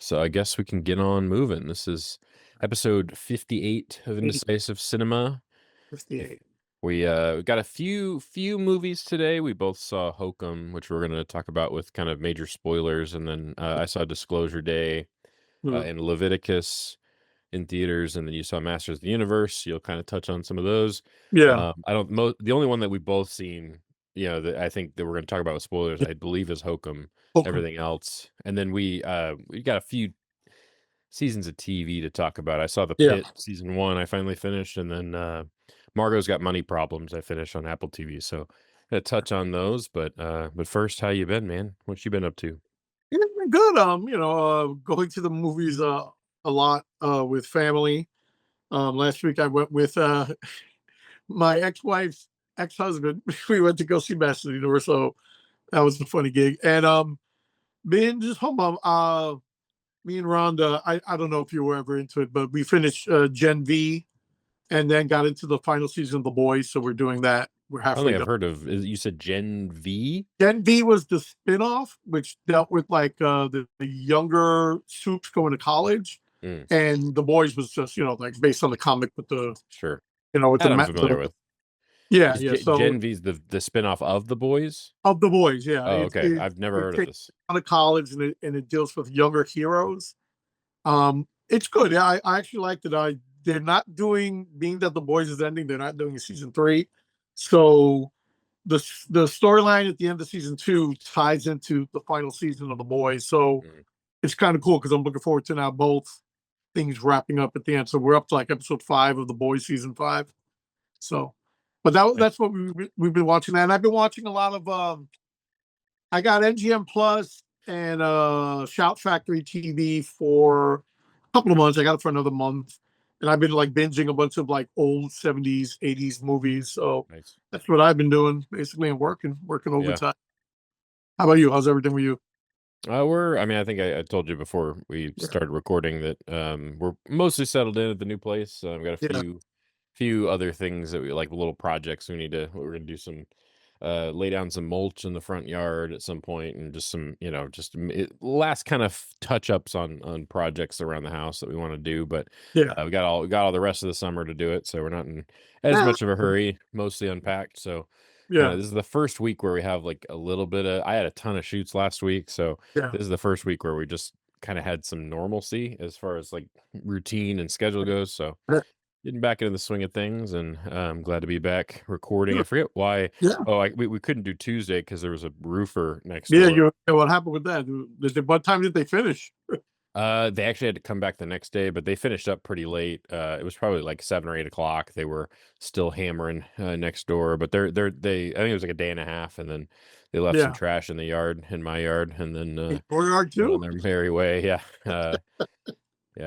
So I guess we can get on moving. This is episode 58 of Indecisive Cinema. 58. We got a few movies today. We both saw Hokum, which we're going to talk about with kind of major spoilers, and then I saw Disclosure Day and Leviticus in theaters, and then you saw Masters of the Universe. You'll kind of touch on some of those. Yeah. I don't. The only one that we both seen, that I think that we're going to talk about with spoilers, I believe, is Hokum. Hokum. Everything else, and then we got a few seasons of TV to talk about. I saw the Yeah. Pitt season 1. I finally finished, and then Margo's Got Money Problems. I finished on Apple TV, so gonna touch on those. But first, how you been, man? What you been up to? Yeah, been good. Going to the movies a lot with family. Last week I went with my ex-wife's ex-husband. We went to go see Masters of the Universe, so that was a funny gig. And being just home, me and Rhonda, I don't know if you were ever into it, but we finished Gen V and then got into the final season of The Boys. So we're doing that. We're I don't halfway think I've done. heard of. You said Gen V? Gen V was the spinoff, which dealt with like the younger soups going to college, and The Boys was just like based on the comic with the Sure. with That I'm familiar with. yeah, Is yeah. So Gen V's the spinoff of The Boys? of The Boys, yeah. Oh, okay. I've never heard of this. On a college and it deals with younger heroes. It's good. Yeah, I actually liked it. They're not doing, being that The Boys is ending, they're not doing a season 3, so the storyline at the end of season 2 ties into the final season of The Boys. So it's kind of cool because I'm looking forward to now both things wrapping up at the end. So we're up to like episode 5 of The Boys season 5. So, but that's what we've been watching. And I've been watching a lot of I got NGM Plus and Shout Factory TV for a couple of months. I got it for another month. And I've been like binging a bunch of like old 70s, 80s movies. So Nice. that's what I've been doing basically, and working overtime. How about you? How's everything with you? I think I told you before we started recording that we're mostly settled in at the new place. I've got a few other things that we like, little projects we're gonna do some lay down some mulch in the front yard at some point, and just some last kind of touch ups on projects around the house that we want to do. But we got all the rest of the summer to do it, so we're not in as much of a hurry. Mostly unpacked, so this is the first week where we have like a little bit of. I had a ton of shoots last week, so this is the first week where we just kind of had some normalcy as far as like routine and schedule goes. So getting back into the swing of things, and I'm glad to be back recording. I forget why. Oh, we couldn't do Tuesday because there was a roofer next door. What happened with that? What time did they finish? They actually had to come back the next day, but they finished up pretty late. It was probably like 7 or 8 o'clock. They were still hammering next door, but I think it was like a day and a half, and then they left some trash in the yard, in my yard, and then your yard too? on their merry way. Yeah,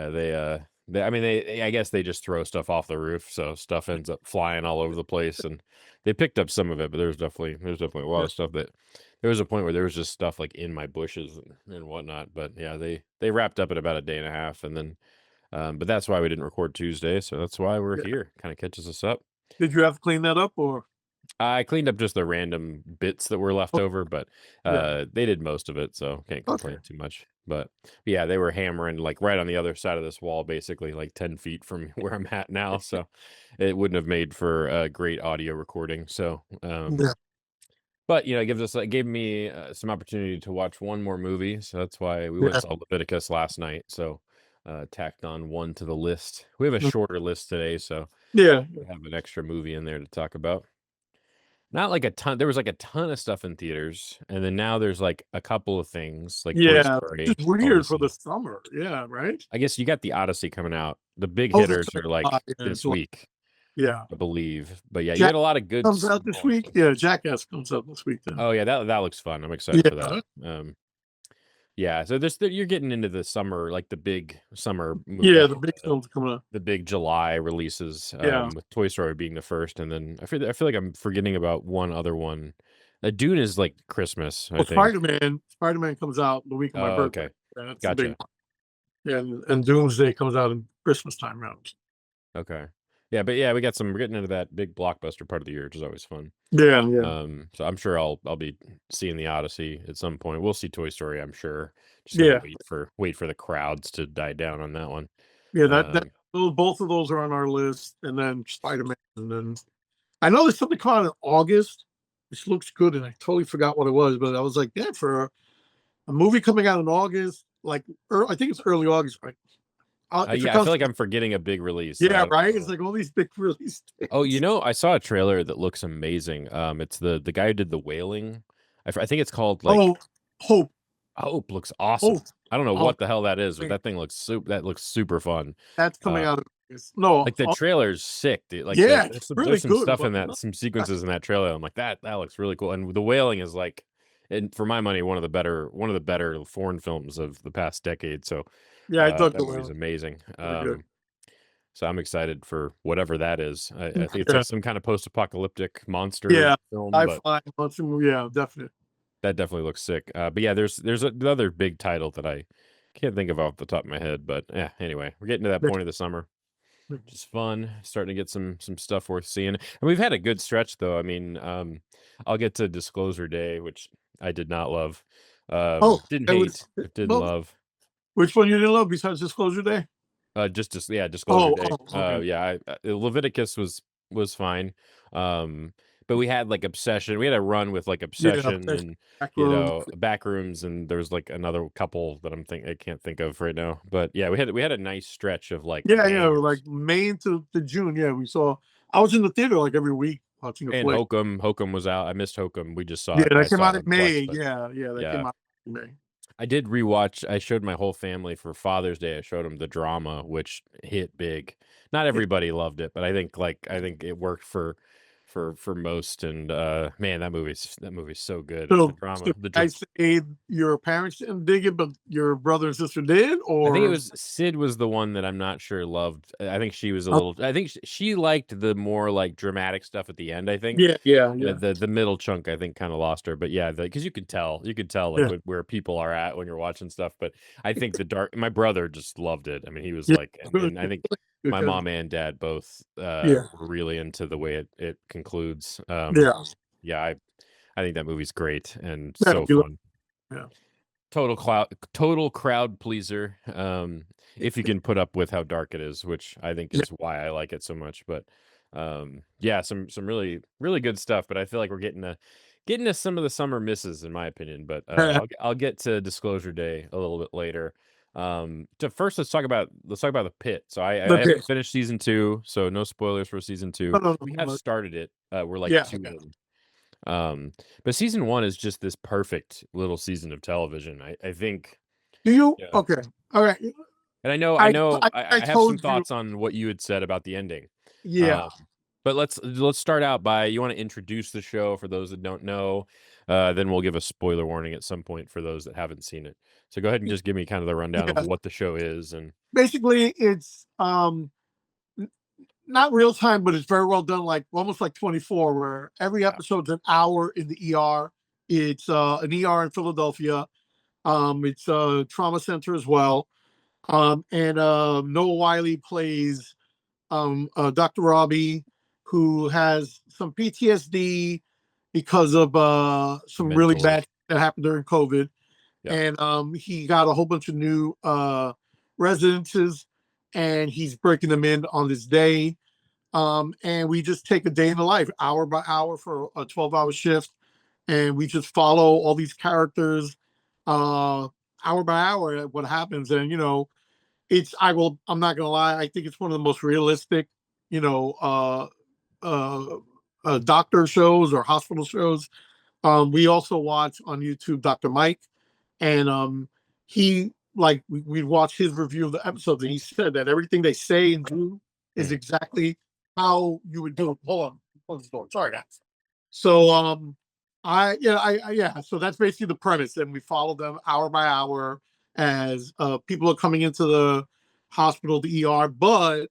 they I guess they just throw stuff off the roof, so stuff ends up flying all over the place, and they picked up some of it, but there's definitely a lot of stuff that. There was a point where there was just stuff like in my bushes and whatnot, but yeah, they wrapped up at about a day and a half, and then, but that's why we didn't record Tuesday, so that's why we're here. Kind of catches us up. Did you have to clean that up, or? I cleaned up just the random bits that were left over, but they did most of it, so can't complain too much. But yeah, they were hammering like right on the other side of this wall, basically like 10 feet from where I'm at now, so it wouldn't have made for a great audio recording. So but it gave me some opportunity to watch one more movie, so that's why we went and saw Leviticus last night. So tacked on one to the list. We have a shorter list today, so we have an extra movie in there to talk about. Not like a ton. There was like a ton of stuff in theaters, and then now there's like a couple of things like Toy Story. It's weird for the summer. Yeah, right. I guess you got the Odyssey coming out. The big hitters are like this week. Yeah, I believe. But yeah, you had a lot of good comes out this week. Yeah, Jackass comes out this week. Then. Oh yeah, that looks fun. I'm excited for that. Yeah, so you're getting into the summer, like the big summer movie. Yeah, the big films coming up. The big July releases, with Toy Story being the first, and then I feel like I'm forgetting about one other one. Dune is like Christmas, I think. Spider-Man comes out the week of my birthday. Okay. Yeah, that's gotcha. and Doomsday comes out in Christmas time round. Okay. Yeah, but yeah, we're getting into that big blockbuster part of the year, which is always fun. Yeah, yeah, So I'm sure I'll be seeing the Odyssey at some point. We'll see Toy Story, I'm sure. Just gotta yeah, wait for the crowds to die down on that one. yeah. That Um, both of those are on our list, and then Spider-Man, and then I know there's something coming out in August, which looks good, and I totally forgot what it was, but I was like, yeah, for a movie coming out in August, like I think it's early August, right? If it yeah, I feel comes, like I'm forgetting a big release. yeah, I don't right. It's know. like all these big release Oh, dates. I saw a trailer that looks amazing. It's the guy who did The Wailing. I think it's called like Oh, Hope, Hope looks awesome. Hope. I don't know Oh, what the hell that is, but wait, that looks super fun. that's coming Uh, out. No, like the trailer's sick, dude. Like yeah, it's there's really some good. stuff But in that, some sequences in that trailer. I'm like that looks really cool. And The Wailing is like, and for my money, one of the better foreign films of the past decade. So yeah, I dug that the movie's well. amazing. Really good. So I'm excited for whatever that is. I think it's Yeah, like some kind of post-apocalyptic monster yeah. film, I but find yeah, definitely. that definitely looks sick. But yeah, there's another big title that I can't think of off the top of my head. But yeah, anyway, we're getting to that point of the summer, which is fun. Starting to get some stuff worth seeing, and we've had a good stretch though. I mean, I'll get to Disclosure Day, which I did not love, Oh, didn't it was hate, but didn't well. love. Which one you didn't love besides Disclosure Day? Yeah, Disclosure Oh, Day. oh, okay. Yeah, Leviticus was fine. But we had like Obsession. We had a run with like Yeah, Obsession that's and back room. Backrooms, and there's like another couple that I can't think of right now. But yeah, we had a nice stretch of like Yeah, yeah, bangers. like May to June. Yeah, we saw. I was in the theater like every week watching a And flick. Hokum was out. I missed Hokum. We just saw Yeah, it. I that came saw it out in on May. Plex, but Yeah, yeah, that yeah, came out in May. I did rewatch. I showed my whole family for Father's Day. I showed them The Drama, which hit big. Not Yeah, everybody loved it, but I think it worked for most. And man, that movie's so good. The so drama, the I say your parents didn't dig it, but your brother and sister did, I think it or was Sid was the one that I'm not sure loved. I think she was a oh, little. I think she liked the more like dramatic stuff at the end. I think. yeah, yeah, yeah, The middle chunk I think kind of lost her, but yeah, because you could tell like yeah, where people are at when you're watching stuff. But I think my brother just loved it. I mean, he was yeah, like, good, and I think my because mom and dad both yeah, were really into the way it concludes. yeah, Yeah, I think that movie's great and yeah, so fun. yeah, Total crowd pleaser. If you can put up with how dark it is, which I think yeah. is why I like it so much. But yeah, some really really good stuff. But I feel like we're getting to some of the summer misses, in my opinion. But I'll get to Disclosure Day a little bit later. To first, let's talk about the Pit. So I The haven't pit. finished season 2, so no spoilers for season No, 2. no, We no, have no. started it. We're like Yeah, 2 yeah. in. But season 1 is just this perfect little season of television. I think. Do you? Yeah. Okay, all right. And I I have some told you. thoughts on what you had said about the ending. Yeah, Um, but let's start out by, you want to introduce the show for those that don't know, then we'll give a spoiler warning at some point for those that haven't seen it. So go ahead and just give me kind of the rundown of yeah. what the show is. And Basically, it's n- not real time, but it's very well done. Like almost like 24, where every yeah, episode's an hour in the ER. It's an ER in Philadelphia. It's a trauma center as well. And Noah Wiley plays Dr. Robbie, who has some PTSD because of some really mentally, bad that happened during COVID. yeah, And he got a whole bunch of new residences, and he's breaking them in on this day. And we just take a day in the life, hour by hour, for a 12-hour shift, and we just follow all these characters, hour by hour, at what happens. And I'm not gonna lie, I think it's one of the most realistic, you know, uh, doctor shows or hospital shows. We also watch on YouTube Dr. Mike, and he like we watched his review of the episodes, and he said that everything they say and do is mm, exactly how you would do it. Hold on, close the door. Sorry, guys. So yeah. So that's basically the premise, and we follow them hour by hour as people are coming into the hospital, the ER, but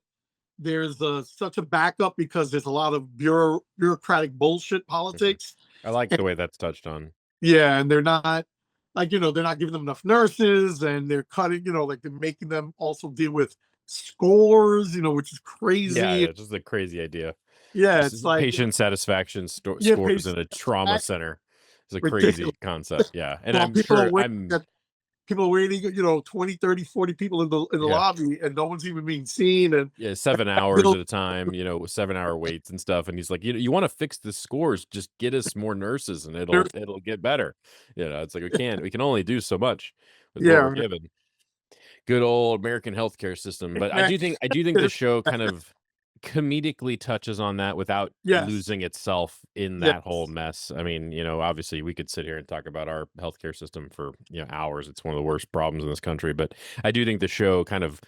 there's such a backup because there's a lot of bureaucratic bullshit mhm. politics. I like And, the way that's touched on. yeah, and they're not like they're not giving them enough nurses, and they're cutting like they're making them also deal with scores, which is Yeah, crazy. yeah, just a crazy idea. Yeah, Just it's like, patient satisfaction yeah, scores in a trauma that's center. It's a ridiculous. crazy concept. Yeah, and While I'm sure I'm people are waiting, 20, 30, 40 people in the yeah. lobby, and no one's even being seen. And Yeah, 7 hours still, at a time, with 7-hour waits and stuff, and he's like, you wanna fix the scores, just get us more nurses and it'll there's, it'll get better." It's like we can only do so much with what yeah, we're right. given. Good old American healthcare system, but Exactly. I do think the show kind of comedically touches on that without Yes, losing itself in that whole yes, mess. I mean, obviously we could sit here and talk about our healthcare system for, hours. It's one of the worst problems in this country, but I do think the show kind of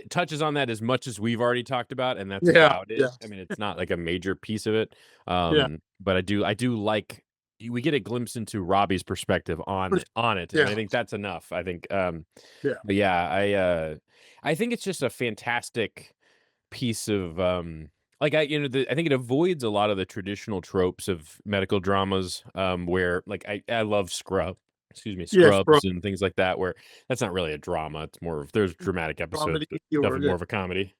touches on that as much as we've already talked about, and that's yeah, about yeah, it. I mean, it's not like a major piece of it. yeah, But I do like we get a glimpse into Robbie's perspective for on it, and yeah, I think that's enough. I think yeah, but yeah, I think it's just a fantastic piece of like I think it avoids a lot of the traditional tropes of medical dramas where like I love yes, bro. Scrubs and things like that where that's not really a drama. It's more of there's dramatic episodes, Comedy but or definitely yeah, more of a comedy.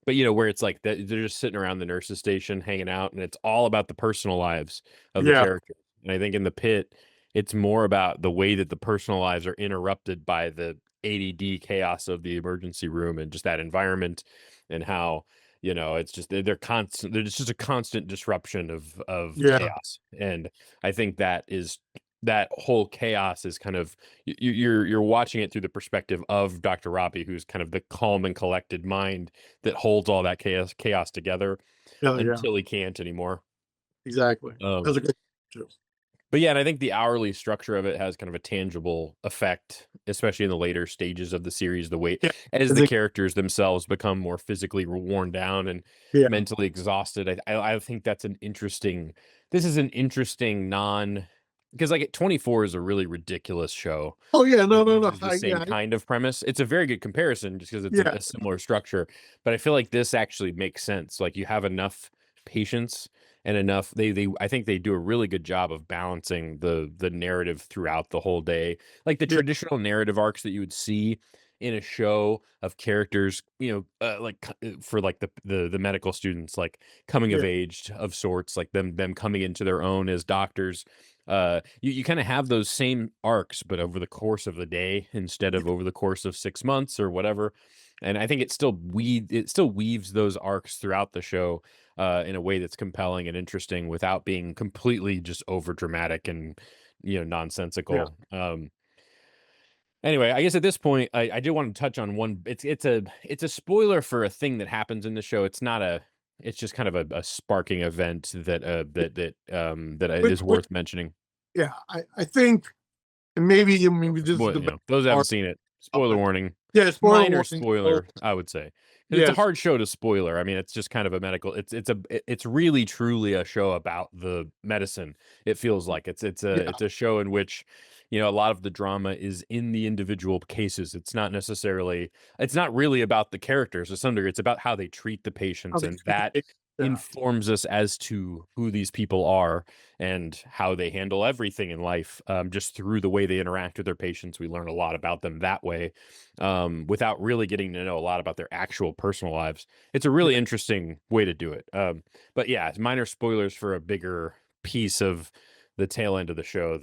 But where it's like that they're just sitting around the nurses station hanging out and it's all about the personal lives of the yeah, characters. And I think in the pit, it's more about the way that the personal lives are interrupted by the ADD chaos of the emergency room and just that environment and how, it's just they're constant there's just a constant disruption of yeah, chaos. And I think that whole chaos is kind of you're watching it through the perspective of Dr. Robbie, who's kind of the calm and collected mind that holds all that chaos together yeah, yeah, until he can't anymore. exactly. Um, That's a good too. but yeah, and I think the hourly structure of it has kind of a tangible effect, especially in the later stages of the series. The way Yeah, as I the think, characters themselves become more physically worn down and yeah. mentally exhausted, I think that's an interesting. This is an interesting because like 24 is a really ridiculous show Oh yeah, no, that no, no. uses the same Yeah, kind of premise. It's a very good comparison just because it's yeah, a similar structure, but I feel like this actually makes sense. Like you have enough patience and enough they I think they do a really good job of balancing the narrative throughout the whole day. Like the yeah, traditional narrative arcs that you would see in a show of characters, for like the medical students like coming yeah, of age of sorts, like them coming into their own as doctors. You kind of have those same arcs, but over the course of the day instead of over the course of 6 months or whatever. And I think it still weaves those arcs throughout the show in a way that's compelling and interesting without being completely just over dramatic and yeah. nonsensical. Anyway, I guess at this point, I do want to touch on one. It's a spoiler for a thing that happens in the show. It's not a. It's just kind of a sparking event that is Which worth mentioning. yeah, I think, and maybe this is the best Those that haven't part seen it, of spoiler it. warning. Yeah, spoiler Minor warning. So spoiler, I would say. 'Cause it's a yes, hard show to spoiler. I mean, it's just kind of a medical it's really truly a show about the medicine. It feels like yeah, it's a show in which, a lot of the drama is in the individual cases. It's not really about the characters to some degree. It's about how they treat the how patients they and treat the that patient. Yeah, informs us as to who these people are and how they handle everything in life. Just through the way they interact with their patients, we learn a lot about them that way, without really getting to know a lot about their actual personal lives. It's a yeah, really interesting way to do it. But yeah, it's minor spoilers for a bigger piece of the tail end of the show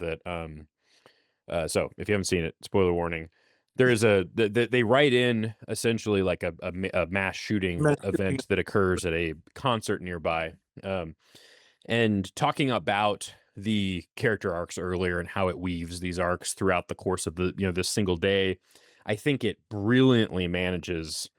so if you haven't seen it, spoiler warning. There is they write in essentially like a mass shooting mass shooting. event that occurs at a concert nearby. Um, and talking about the character arcs earlier and how it weaves these arcs throughout the course of this single day, I think it brilliantly manages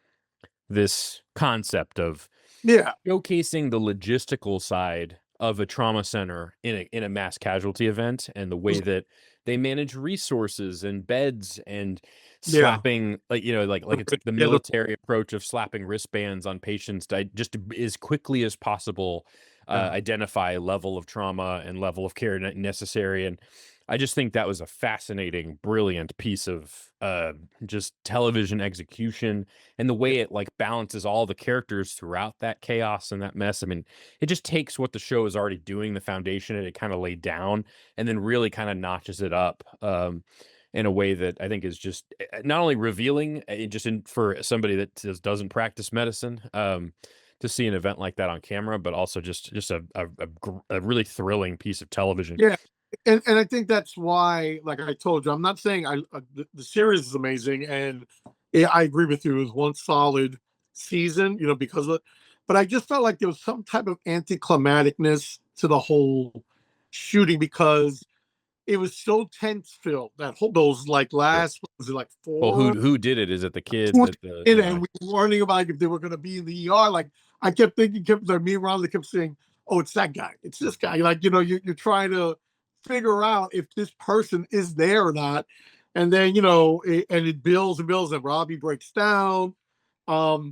this concept of Yeah, showcasing the logistical side of a trauma center in a mass casualty event and the way that they manage resources and beds and yeah, slapping like it's like the yeah, military approach of slapping wristbands on patients to just as quickly as possible yeah, identify level of trauma and level of care necessary. And I just think that was a fascinating, brilliant piece of just television execution and the yeah, way it like balances all the characters throughout that chaos and that mess. I mean, it just takes what the show is already doing, the foundation it kind of laid down, and then really kind of notches it up. in a way that I think is just not only revealing, for somebody that doesn't practice medicine, to see an event like that on camera, but also just a really thrilling piece of television. Yeah, and I think that's why, like I told you, I'm not saying the series is amazing, and yeah, I agree with you. It was one solid season, because of, but I just felt like there was some type of anticlimacticness to the whole shooting because it was so tense filled. That whole those like Sure. last, what was it, like Well, 4 who did it? Is it the kid towards that the the end, yeah? and we were warning about like if they were going to be in the ER. Like I kept thinking, like me and Ron, they kept saying, "Oh, it's that guy. It's this guy." Like you're trying to figure out if this person is there or not, and then and it builds and builds, and Robbie breaks down.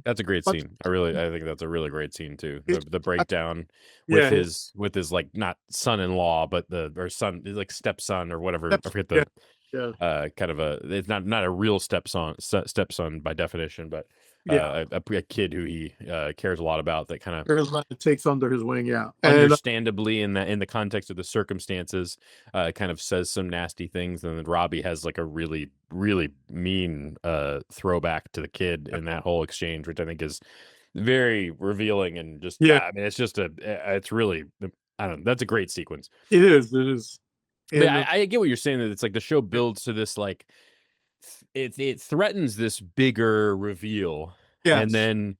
That's a great But scene. I think that's a really great scene too. it, The I, breakdown yeah, with his like not son-in-law, but the or son like stepson or whatever. I forget yeah, the yeah, kind of a it's not a real stepson by definition, but yeah. a kid who he cares a lot about that kind of There's what it takes under his wing. Yeah, and understandably in the context of the circumstances kind of says some nasty things, and then Robbie has like a really mean throwback to the kid in that whole exchange, which I think is very revealing and just yeah, I mean it's just it's really I don't know, that's a great sequence. it is. It is. But And I get what you're saying, that it's like the show builds to this like it threatens this bigger reveal, and yes, then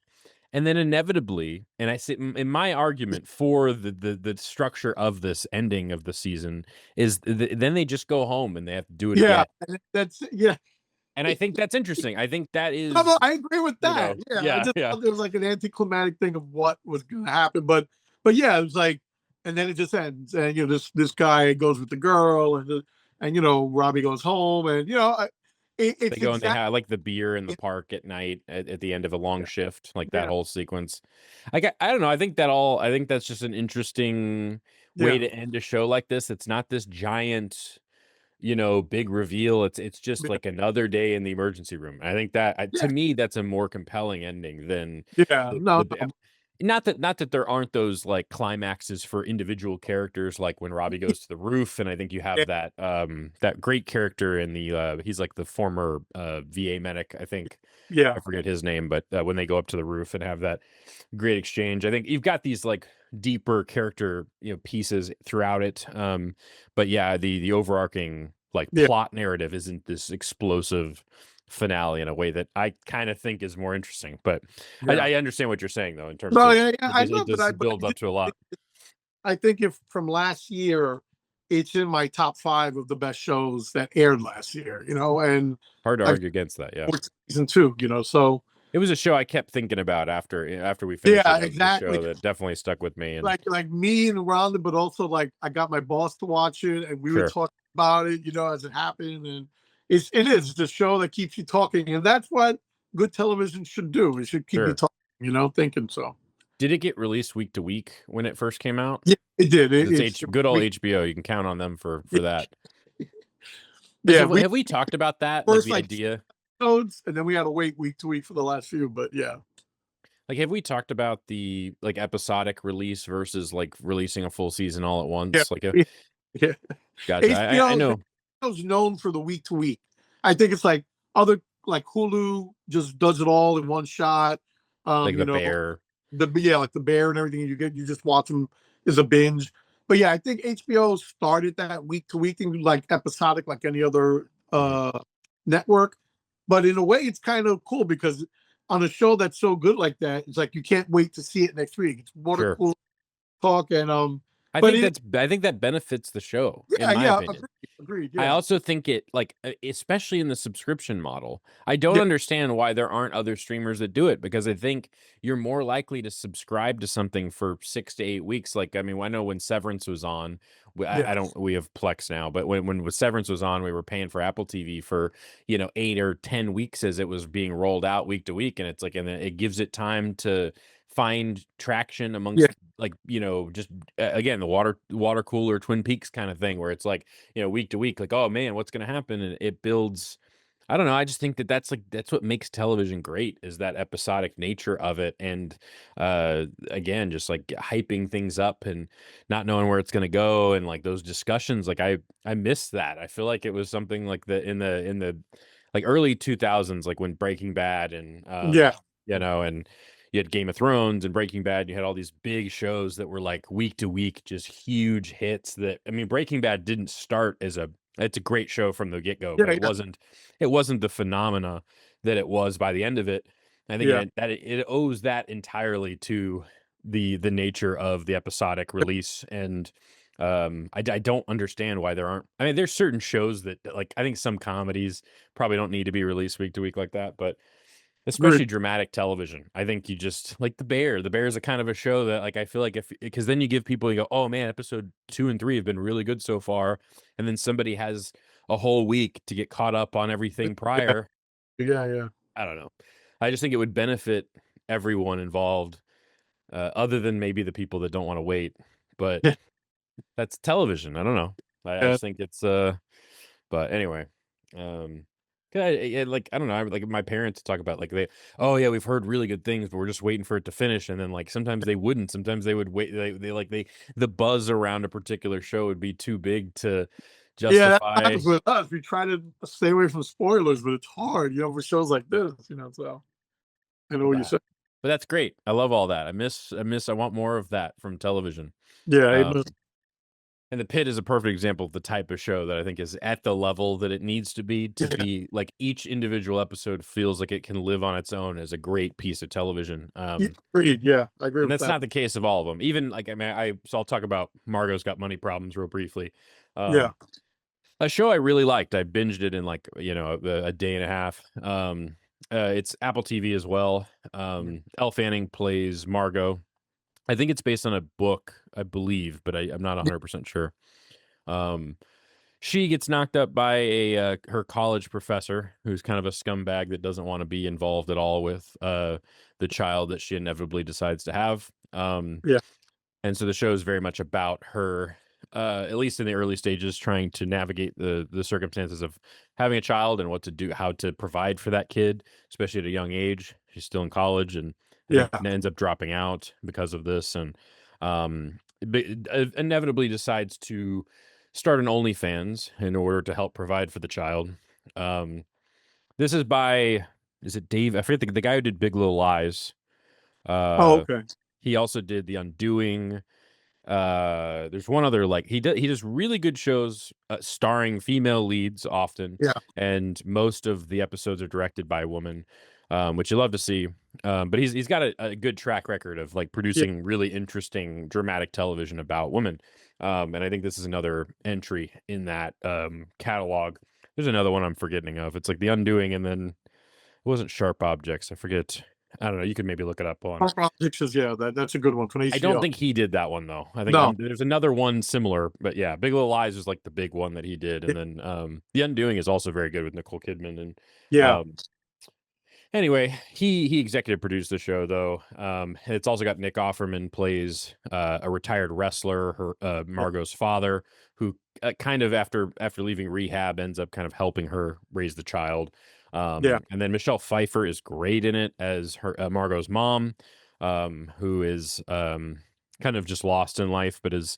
inevitably, and I say in my argument for the structure of this ending of the season is then they just go home and they have to do it yeah, again. and that's yeah. And I think that's interesting. I think that No, is, I agree with that. Yeah, I yeah, just yeah. thought there was like an anticlimactic thing of what was going to happen, but yeah, it was like, and then it just ends, and this guy goes with the girl, and Robbie goes home, and They it's go and they exactly have like the beer in the park at night at the end of a long shift, like that yeah, whole sequence. I don't know. I think that's just an interesting way yeah, to end a show like this. It's not this giant, big reveal. It's just yeah, like another day in the emergency room. I think that yeah, to me that's a more compelling ending than yeah. No, the no, not that there aren't those like climaxes for individual characters, like when Robbie goes to the roof, and I think you yeah, have that great character in the he's like the former VA medic, I think. yeah, I forget his name, but when they go up to the roof and have that great exchange, I think you've got these like deeper character pieces throughout it. But yeah, the overarching like yeah, plot narrative isn't this explosive finale in a way that I kind of think is more interesting. But yeah. I understand what you're saying though in terms No, of yeah, yeah, I it know, but does build up to a lot. I think if from last year, it's in my top 5 of the best shows that aired last year. And Hard to I've argue against that. Yeah, season 2. So it was a show I kept thinking about after we finished it. yeah, That was a exactly. show that definitely stuck with me. And Like me and Rhonda, but also like I got my boss to watch it, and we would sure, talk about it, as it happened, and it is the show that keeps you talking, and that's what good television should do. It should keep you sure. talking, thinking. So Did it get released week to week when it first came out? yeah, it did. 'Cause it's It's good old we HBO. You can count on them for that. yeah, we Have we talked about that? Like first the like idea, episodes, and then we had to wait week to week for the last few. But yeah, like have we talked about the like episodic release versus like releasing a full season all at yeah, once? Like a yeah. gotcha. I HBO know is known for the week to week. I think it's like other like Hulu just does it all in one shot. like Um, the you know, bear. like the bear and everything you just watch them is a binge. But yeah, I think HBO started that week to week thing, like episodic, like any other Mhm. network. But in a way, it's kind of cool because on a show that's so good like that, it's like you can't wait to see it next week. It's water Sure. cool talk, and but I think that benefits the show, in yeah, my yeah, opinion. agreed, I yeah, also think it like especially in the subscription model. I don't yeah, understand why there aren't other streamers that do it, because I think you're more likely to subscribe to something for 6 to 8 weeks. Like I mean, I know when Severance was on, I yes, don't we have Plex now, but when Severance was on, we were paying for Apple TV for, 8 or 10 weeks as it was being rolled out week to week, and it's like and it gives it time to find traction yeah, amongst like, just again, the water cooler Twin Peaks kind of thing where it's like, week to week, like, oh man, what's going to happen? And it builds I don't know, I just think that that's what makes television great is that episodic nature of it, and, again, just, like, hyping things up and not knowing where it's gonna go, and, like, those discussions, like, I miss that. I feel like it was something like the, like, early 2000s, like, when Breaking Bad and, Yeah, and you had Game of Thrones and Breaking Bad, you had all these big shows that were, like, week to week, just huge hits that I mean, Breaking Bad didn't start as a it's a great show from the get-go, but yeah, yeah, it wasn't the phenomena that it was by the end of it. I think yeah. it owes that entirely to the nature of the episodic release, and, I don't understand why there aren't I mean, there's certain shows that, like, I think some comedies probably don't need to be released week to week like that, but Agreed. especially dramatic television. I think you just like The Bear is a kind of a show that, like, I feel like if because then you give people you go, "Oh, man, episode 2 and 3 have been really good so far," and then somebody has a whole week to get caught up on everything Yeah, prior. yeah, yeah. I don't know. I just think it would benefit everyone involved, other than maybe the people that don't wanna wait, but Yeah, that's television. I don't know. I yeah, just think it's, but anyway, um, 'cause like, I don't know, like, my parents talk about, like, "Oh, yeah, we've heard really good things, but we're just waiting for it to finish," and then, like, sometimes they wouldn't, sometimes they would wait, the buzz around a particular show would be too big to yeah, that's what justify. happens with us. We try to stay away from spoilers, but it's hard, for shows like this, so I know what you But said. but that's great. I love all that. I want more of that from television. Yeah, Um, amen. and The Pit is a perfect example of the type of show that I think is at the level that it needs to Yeah, be, like, each individual episode feels like it can live on its own as a great piece of television. yeah, agreed, yeah, I agree And with that's that. not the case of all of them. Even, like, I mean, so I'll talk about Margo's Got Money Problems real briefly. Yeah, A show I really liked, I binged it in, like, a day and a half. It's Apple TV as well. yeah, Elle Fanning plays Margo. I think it's based on a book, I believe, but I'm not yeah, 100% sure. Um, she gets knocked up by her college professor, who's kind of a scumbag that doesn't wanna be involved at all with, the child that she inevitably decides to have. yeah, And so the show is very much about her, at least in the early stages, trying to navigate the circumstances of having a child and what to do, how to provide for that kid, especially at a young age. She's still in college, and I think yeah, ends up dropping out because of this, and inevitably decides to start an OnlyFans in order to help provide for the child. Um, this is by is it Dave? I forget the guy who did Big Little Lies. oh, Uh, okay, he also did The Undoing. There's one other, like, he does really good shows, starring female leads often, yeah, and most of the episodes are directed by a woman, which you love to see. But he's got a good track record of, like, yeah, producing really interesting dramatic television about women. And I think this is another entry in that catalog. There's another one I'm forgetting of. It's like The Undoing, and then it wasn't Sharp Objects. I forget. I don't know. You could maybe look it up on. Pop Pictures, yeah, that's a good one from I don't HBO. think he did that one, though. I think, No, there's another one similar, but yeah, Big Little Lies was, like, the big one that he did, yeah, and then, The Undoing is also very good with Nicole Kidman, and, yeah, um, anyway, he executive produced the show, though. It's also got Nick Offerman plays, a retired wrestler, yeah, Margot's father, who, kind of after leaving rehab, ends up kind of helping her raise the child. yeah, And then Michelle Pfeiffer is great in it as her Margot's mom, who is, kind of just lost in life, but is,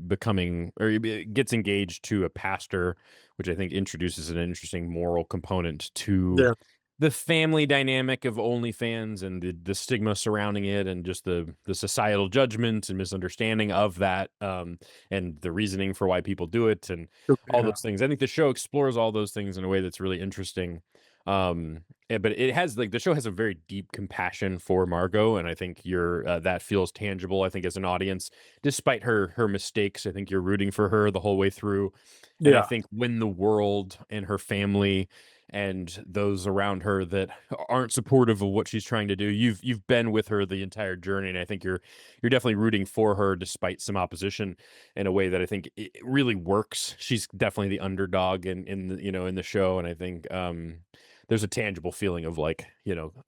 becoming or gets engaged to a pastor, which I think introduces an interesting moral component to yeah, the family dynamic of OnlyFans and the stigma surrounding it, and just the societal judgment and misunderstanding of that, and the reasoning for why people do it, and all yeah, those things. I think the show explores all those things in a way that's really interesting. But it has, like, the show has a very deep compassion for Margot, and I think that feels tangible. I think as an audience, despite her mistakes, I think you're rooting for her the whole way through. And I yeah, think when the world and her family and those around her that aren't supportive of what she's trying to do, you've been with her the entire journey, and I think you're definitely rooting for her despite some opposition in a way that I think it really works. She's definitely the underdog in the, in the show, and I think there's a tangible feeling of, like,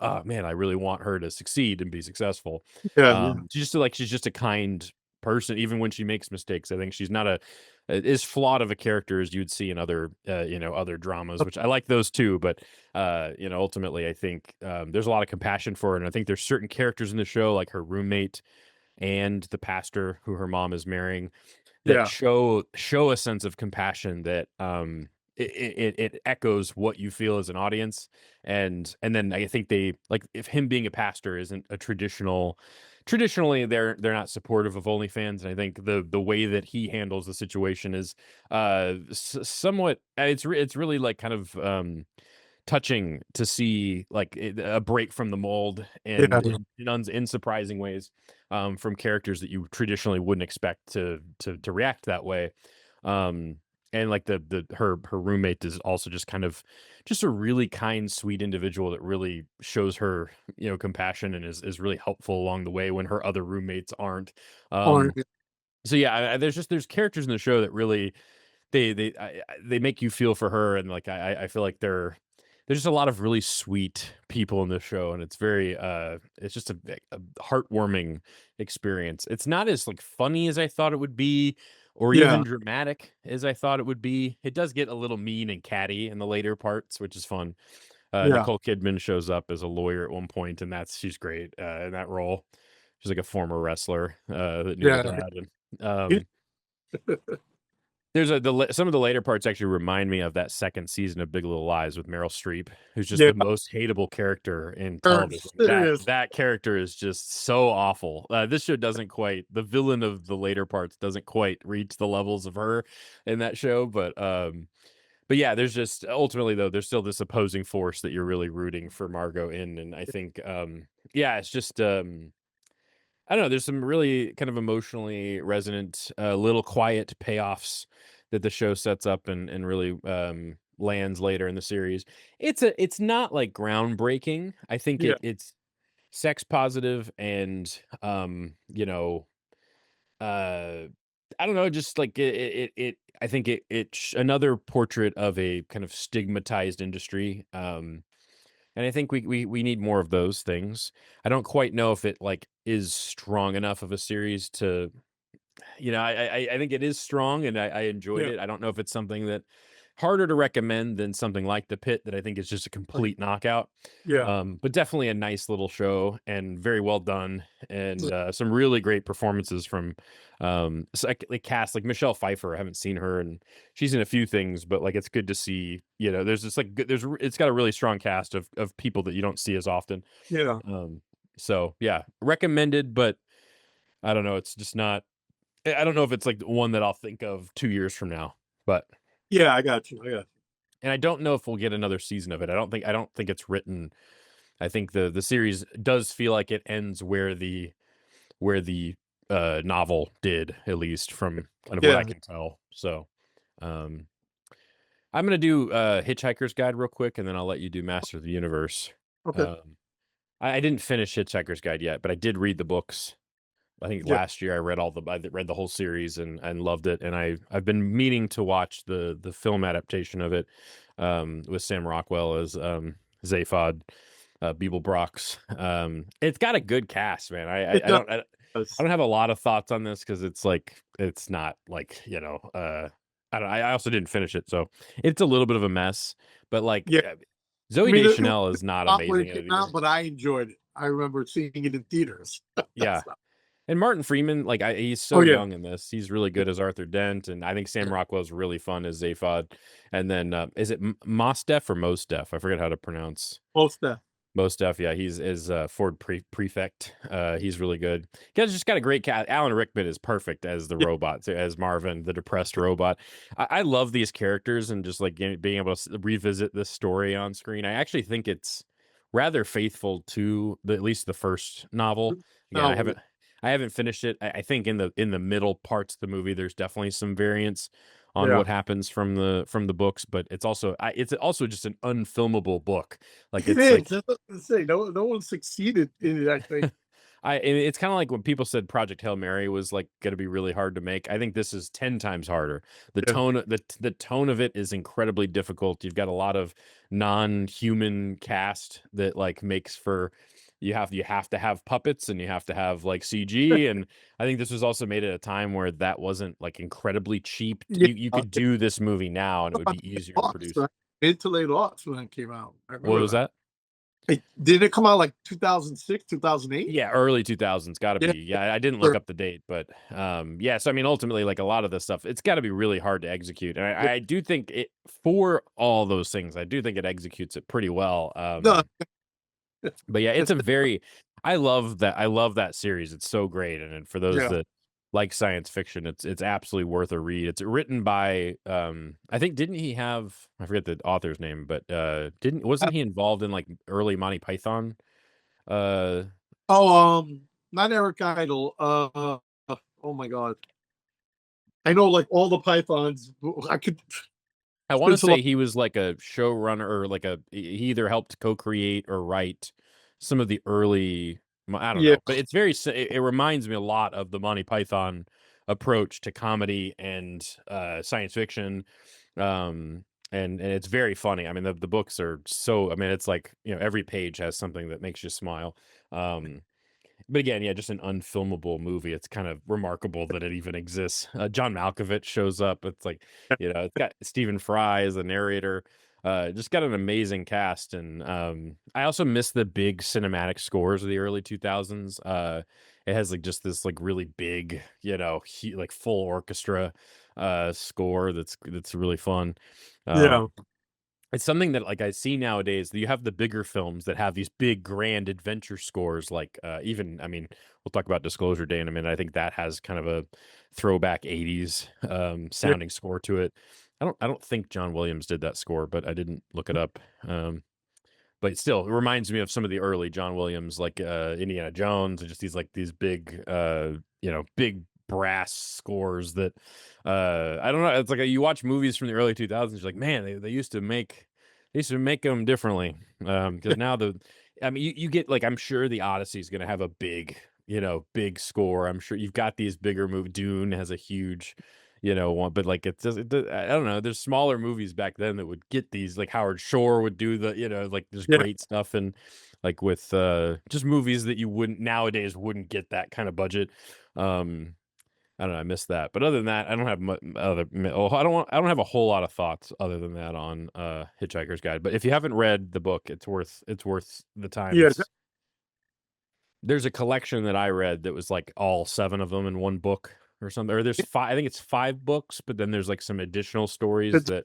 oh man, I really want her to succeed and be successful. yeah, yeah, She's just a kind person, even when she makes mistakes. I think she's not as flawed of a character as you'd see in other other dramas, which I like those too. But ultimately, I think there's a lot of compassion for her, and I think there's certain characters in the show, like her roommate and the pastor who her mom is marrying, that Yeah. show a sense of compassion that it echoes what you feel as an audience. And then I think they, like, if him being a pastor isn't a traditionally they're not supportive of OnlyFans, and I think the way that he handles the situation is somewhat it's really like kind of touching to see, like, a break from the mold, Yeah. and in surprising ways, from characters that you traditionally wouldn't expect to react that way. Um, and like her roommate is also just kind of just a really kind, sweet individual that really shows her, compassion, and is really helpful along the way when her other roommates aren't. Or So yeah, there's characters in the show that really they make you feel for her, and like I feel like there's just a lot of really sweet people in this show, and it's very it's just a heartwarming experience. It's not as, like, funny as I thought it would be, or even yeah. dramatic as I thought it would be. It does get a little mean and catty in the later parts, which is fun. Yeah. Nicole Kidman shows up as a lawyer at one point, and she's great in that role. She's like a former wrestler that knew the Yeah. dad, and You- there's some of the later parts actually remind me of that second season of Big Little Lies with Meryl Streep, who's just Yeah. the most hateable character in Or television. serious. That character is just so awful. This show doesn't quite, the villain of the later parts doesn't quite reach the levels of her in that show, but yeah, there's just ultimately, though, there's still this opposing force that you're really rooting for Margo in, and I think yeah, it's just I don't know. There's some really kind of emotionally resonant, little quiet payoffs that the show sets up, and really lands later in the series. It's not like groundbreaking. I think Yeah. it's sex positive, and uh, I don't know, just like I think it's another portrait of a kind of stigmatized industry. And I think we need more of those things. I don't quite know if it, like, is strong enough of a series to, I think it is strong, and I enjoyed Yeah. it. I don't know if it's something that harder to recommend than something like The Pit, that I think is just a Like, complete knockout. yeah. But definitely a nice little show, and very well done, and some really great performances from the cast, like Michelle Pfeiffer. I haven't seen her, and she's in a few things, but like, it's good to see. There's this, like, it's got a really strong cast of people that you don't see as often. Yeah. Um, so yeah, recommended, but I don't know. It's just not. I don't know if it's like one that I'll think of 2 years from now, but. Yeah. I got you. I got And I don't know if we'll get another season of it. I don't think it's written. I think the series does feel like it ends where the novel did, at least from kind of you. what I Yeah. can tell. So, um, I'm gonna do Hitchhiker's Guide real quick, and then I'll let you do Master of the Universe. Okay. Um, I didn't finish Hitchhiker's Guide yet, but I did read the books. I think Yeah. last year I read the whole series, and loved it, and I've been meaning to watch the film adaptation of it, with Sam Rockwell as Zaphod Beeblebrox. It's got a good cast, man. It I does. don't have a lot of thoughts on this, because it's like, it's not like, I also didn't finish it, so it's a little bit of a mess. But like, Yeah. I Zoe mean, Deschanel it is not not when amazing it in came it out, either. but I enjoyed it. I remember seeing it in theaters. Yeah. That's not. And Martin Freeman, like, he's Oh so yeah. young in this. He's really Yeah. good as Arthur Dent, and I think Yeah. Sam Rockwell's really fun as Zaphod. And then is it Mostef or Mostef? I forget how to pronounce. Most that. Mostef, yeah, he's is Ford Prefect. He's really good. He's just got a great cat. Alan Rickman is perfect as the Yeah. robot, as Marvin, the depressed robot. I love these characters, and just like being able to revisit this story on screen. I actually think it's rather faithful to at least the first novel. Again, I No. haven't. I haven't finished it. I think in the middle parts of the movie, there's definitely some variance on Yeah. what happens from the books, but it's also just an unfilmable book. Like, It it's is. like, That's what I say. No one succeeded in it. I think. it's kind of like when people said Project Hail Mary was like going to be really hard to make. I think this is 10 times harder. The Yeah. tone the tone of it is incredibly difficult. You've got a lot of non-human cast that, like, makes for you have to have puppets and you have to have like CG, and I think this was also made at a time where that wasn't like incredibly cheap. Yeah, You could do this movie now and it would be easier to produce. right? Mid to late aughts when it came out. I What remember was that. that? Did it come out like 2006, 2008? Yeah, early 2000s, gotta Yeah, be. Yeah, I didn't look sure. up the date, but, yeah, so, I mean, ultimately, like, a lot of this stuff, it's gotta be really hard to execute, and Yeah. I do think it for all those things, I do think it executes it pretty well, No, but yeah, it's it's a very I love that series, it's so great, and then for those yeah. that like science fiction, it's absolutely worth a read. It's written by, I think didn't he have I forget the author's name, but, didn't wasn't he involved in, like, early Monty Python? Uh Oh, not Eric Idle. Oh my God. I know like all the Pythons. I could. I It's wanna been so long. say he was like a showrunner or like he either helped co-create or write some of the early I don't Yeah, know, but it's very it reminds me a lot of the Monty Python approach to comedy and, science fiction, and it's very funny. I mean, the books are so I mean, it's like, every page has something that makes you smile, but again, yeah, just an unfilmable movie. It's kind of remarkable that it even exists. John Malkovich shows up. It's like, it's got Stephen Fry as the narrator. Just got an amazing cast, and I also miss the big cinematic scores of the early 2000s. It has like just this like really big, like full orchestra score that's really fun. yeah, Um, it's something that, like, I see nowadays that you have the bigger films that have these big grand adventure scores, like, even I mean, we'll talk about Disclosure Day in a minute. I think that has kind of a throwback '80s, yeah, sounding score to it. I don't think John Williams did that score, but I didn't look it up. But still, it reminds me of some of the early John Williams, like, Indiana Jones, and just these big, big brass scores that, I don't know, it's like, you watch movies from the early 2000s, you're like, "Man, they used to make them differently." Because now I mean, you get like, I'm sure the Odyssey is gonna have a big, big score. I'm sure you've got these bigger movie Dune has a huge, one, but like it's just, I don't know. There's smaller movies back then that would get these. Like Howard Shore would do like there's yeah. great stuff, and like with just movies that you wouldn't nowadays wouldn't get that kind of budget. Um, I don't know. I missed that, but other than that, I don't have I don't have a whole lot of thoughts other than that on Hitchhiker's Guide. But if you haven't read the book, it's worth the time. Yeah. There's a collection that I read that was like all 7 of them in one book or something, or there's 5 I think it's 5 books, but then there's, like, some additional stories It's that,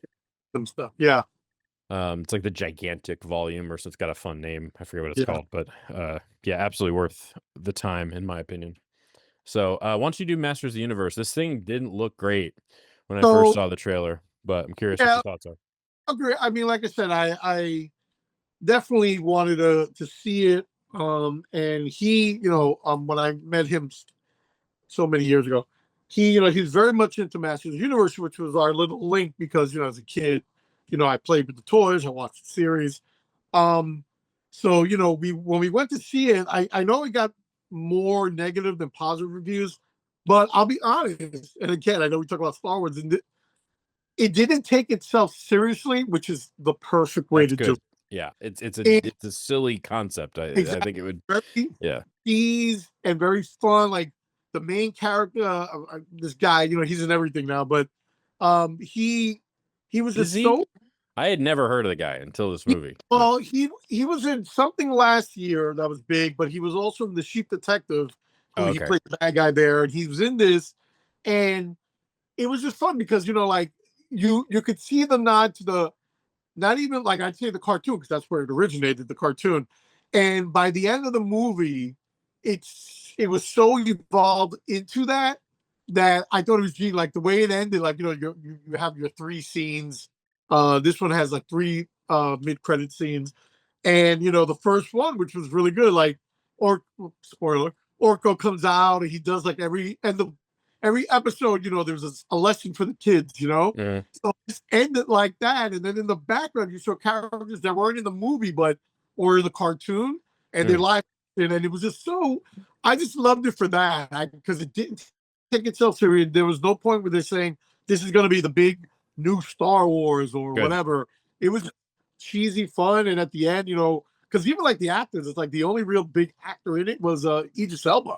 some stuff. Yeah, it's like the Gigantic volume, or so it's got a fun name, I forget what it's yeah. called, but, yeah, absolutely worth the time, in my opinion. So, once you do Masters of the Universe, this thing didn't look great when I first So saw the trailer, but I'm curious what yeah, your thoughts are. agree. I mean, like I said, I definitely wanted to see it. And he, when I met him so many years ago, he's very much into Masters of the Universe, which was our little link because as a kid, I played with the toys, I watched the series. Um, so we when we went to see it, I know it got more negative than positive reviews, but I'll be honest. And again, I know we talk about Star Wars, and it didn't take itself seriously, which is the perfect way That's to do good. Yeah, it's a it. it's a silly concept. I Exactly, think it would very yeah. ease and very fun. Like the main character, this guy, he's in everything now, but he was Is just he? so I had never heard of the guy until this movie, but well. He was in something last year that was big, but he was also in the Sheep Detective, who oh, he okay. played the bad guy there, and he was in this, and it was just fun because like you could see the nod to the not even like I'd say the cartoon because that's where it originated, the cartoon. And by the end of the movie, it was so evolved into that I thought it was genius. Like the way it ended, like you have your 3 scenes. This one has like 3 mid credit scenes, and the first one, which was really good, like or spoiler, Orko comes out and he does like every end of every episode, there's a lesson for the kids, Mhm. So just end it like that. And then in the background, you saw characters that weren't in the movie, but or in the cartoon, and they're Mm. live. And it was just so I just loved it for that because it didn't take itself serious. There was no point where they're saying this is going to be the big new Star Wars or Good. whatever. It was cheesy fun. And at the end, because even like the actors, it's like the only real big actor in it was Idris Elba.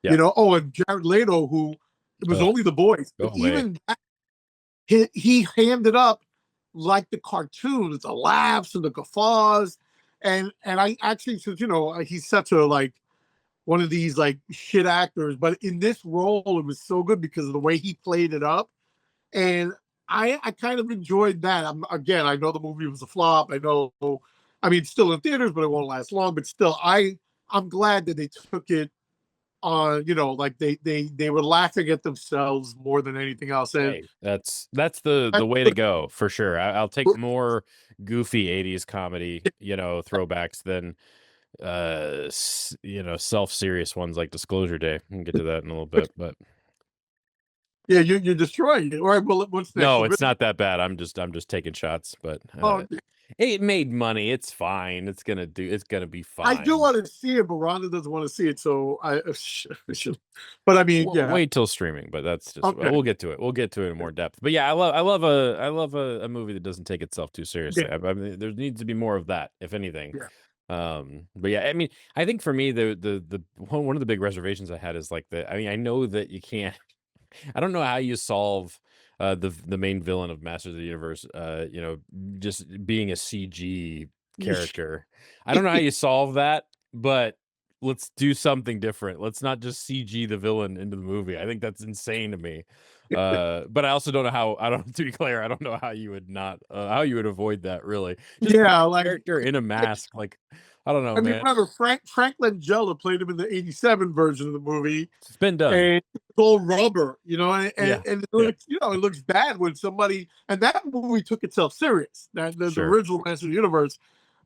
Yeah. Oh, and Jared Leto, who it was Ugh, only the boys, go but away. even that, he handed up like the cartoons, the laughs and the guffaws, and I actually, since he's such a like one of these like shit actors, but in this role it was so good because of the way he played it up, and I kind of enjoyed that. Again, I know the movie was a flop. I know, I mean, it's still in theaters, but it won't last long. But still, I'm glad that they took it on. Like they were laughing at themselves more than anything else, and Hey, that's the that's way to what, go for sure. I'll take more goofy 80s comedy, throwbacks than self-serious ones like Disclosure Day. We can get to that in a little bit, but yeah, you're destroying it. All right, well, what's next? no, it's not that bad. I'm just taking shots, but Oh, it made money. It's fine. It's gonna be I do fine. want to see it, but Rhonda doesn't want to see it, so I should. But I mean, yeah, Wait till streaming, but that's just okay, we'll get to it. We'll get to it in more depth. But yeah, I love a movie that doesn't take itself too yeah, seriously. I mean, there needs to be more of that, if anything. yeah. But yeah, I mean, I think for me the one of the big reservations I had is like I mean, I know that you can't. I don't know how you solve the main villain of Masters of the Universe, just being a CG character. I don't know how you solve that, but let's do something different. Let's not just CG the villain into the movie. I think that's insane to me. But I also don't know how. I don't to be clear. I don't know how you would not how you would avoid that. Really, just put Yeah, the like character in a mask. Like I don't know, I mean, man. remember Frank Langella played him in the '87 version of the movie, It's been done. and it's all rubber, Yeah, and it yeah, looks, it looks bad when somebody, and that movie took itself serious, that the sure. original Master of the Universe,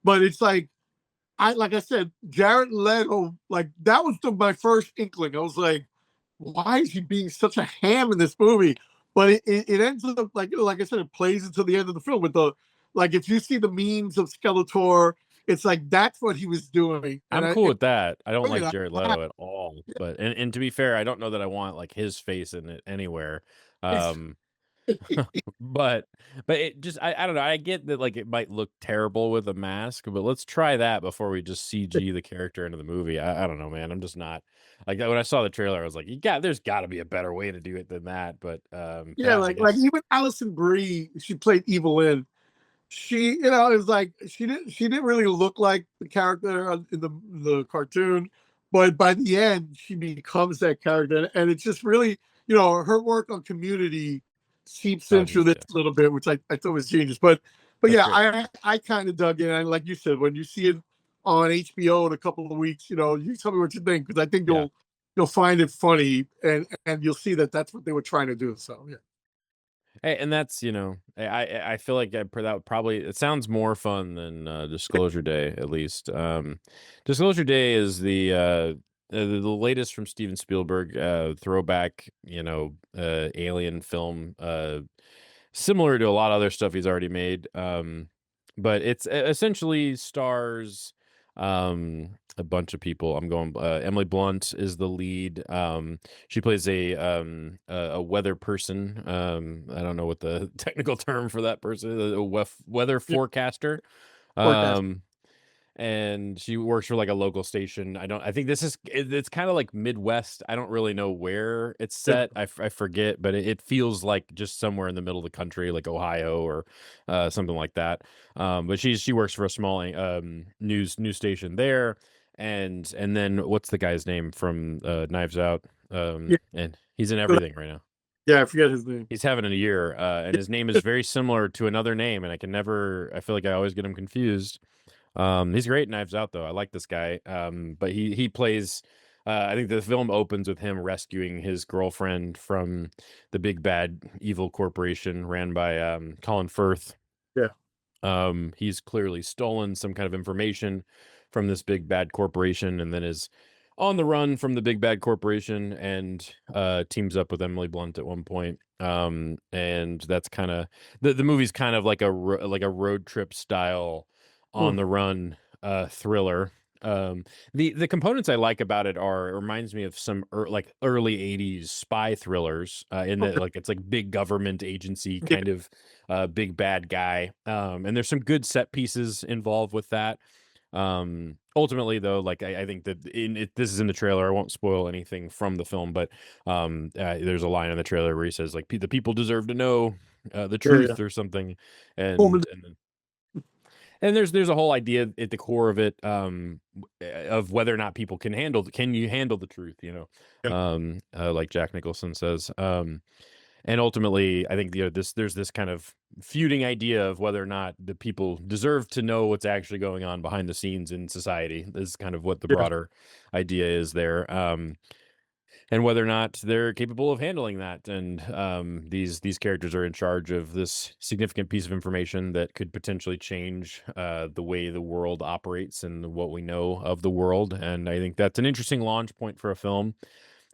but it's like like I said, Jared Leto, like that was my first inkling. I was like, why is he being such a ham in this movie? But it ends up like I said, it plays into the end of the film with the like if you see the memes of Skeletor, it's like that's what he was doing, and I'm I cool and with that. I don't like brilliant. Jared I Leto at all. But and to be fair, I don't know that I want like his face in it anywhere. It's Um but it just I don't know. I get that like it might look terrible with a mask, but let's try that before we just CG the character into the movie. I don't know, man. I'm just not like when I saw the trailer, I was like, there's gotta be a better way to do it than that. But yeah, I like guess even Alison Brie, she played Evelyn. She, is like she didn't really look like the character in the cartoon, but by the end, she becomes that character, and it's just really, her work on Community seeps oh into geez, this yeah. a little bit, which I thought was genius. But That's yeah, great. I kind of dug in, and like you said, when you see it on HBO in a couple of weeks, you tell me what you think because I think Yeah. you'll find it funny, and you'll see that that's what they were trying to do. So yeah. Hey, and that's I feel like that would probably it sounds more fun than Disclosure Day at least. Disclosure Day is the latest from Steven Spielberg throwback alien film similar to a lot of other stuff he's already made. But it's essentially stars a bunch of people. I'm going. Emily Blunt is the lead. She plays a weather person. I don't know what the technical term for that person is. Weather Yeah, forecaster. forecast. Um, and she works for like a local station. I think it's kind of like Midwest. I don't really know where it's Yeah, set. I forget, but it feels like just somewhere in the middle of the country, like Ohio or something like that. But she works for a small news station there. And then what's the guy's name from Knives Out? yeah, And he's in everything right now. yeah. I forget his name. He's having a year, and his name is very similar to another name, and I feel like I always get him confused. He's great in Knives Out though. I like this guy. But he plays. I think the film opens with him rescuing his girlfriend from the big bad evil corporation ran by Colin Firth. Yeah. He's clearly stolen some kind of information from this big bad corporation, and then is on the run from the big bad corporation, and teams up with Emily Blunt at one point. And that's kind of the movie's kind of like like a road trip style on Mm. the run thriller. The components I like about it are it reminds me of some like early 80s spy thrillers in that Okay. like it's like big government agency Yeah. kind of big bad guy. And there's some good set pieces involved with that. Ultimately, though, like I think that this is in the trailer. I won't spoil anything from the film, but there's a line in the trailer where he says like the people deserve to know the Yeah, yeah. truth or something, Home and there's a whole idea at the core of it, of whether or not people can you handle the truth, yeah, like Jack Nicholson says, and ultimately, I think there's this kind of feuding idea of whether or not the people deserve to know what's actually going on behind the scenes in society. This is kind of what the yeah, broader idea is there. And whether or not they're capable of handling that. And these characters are in charge of this significant piece of information that could potentially change the way the world operates and what we know of the world. And I think that's an interesting launch point for a film.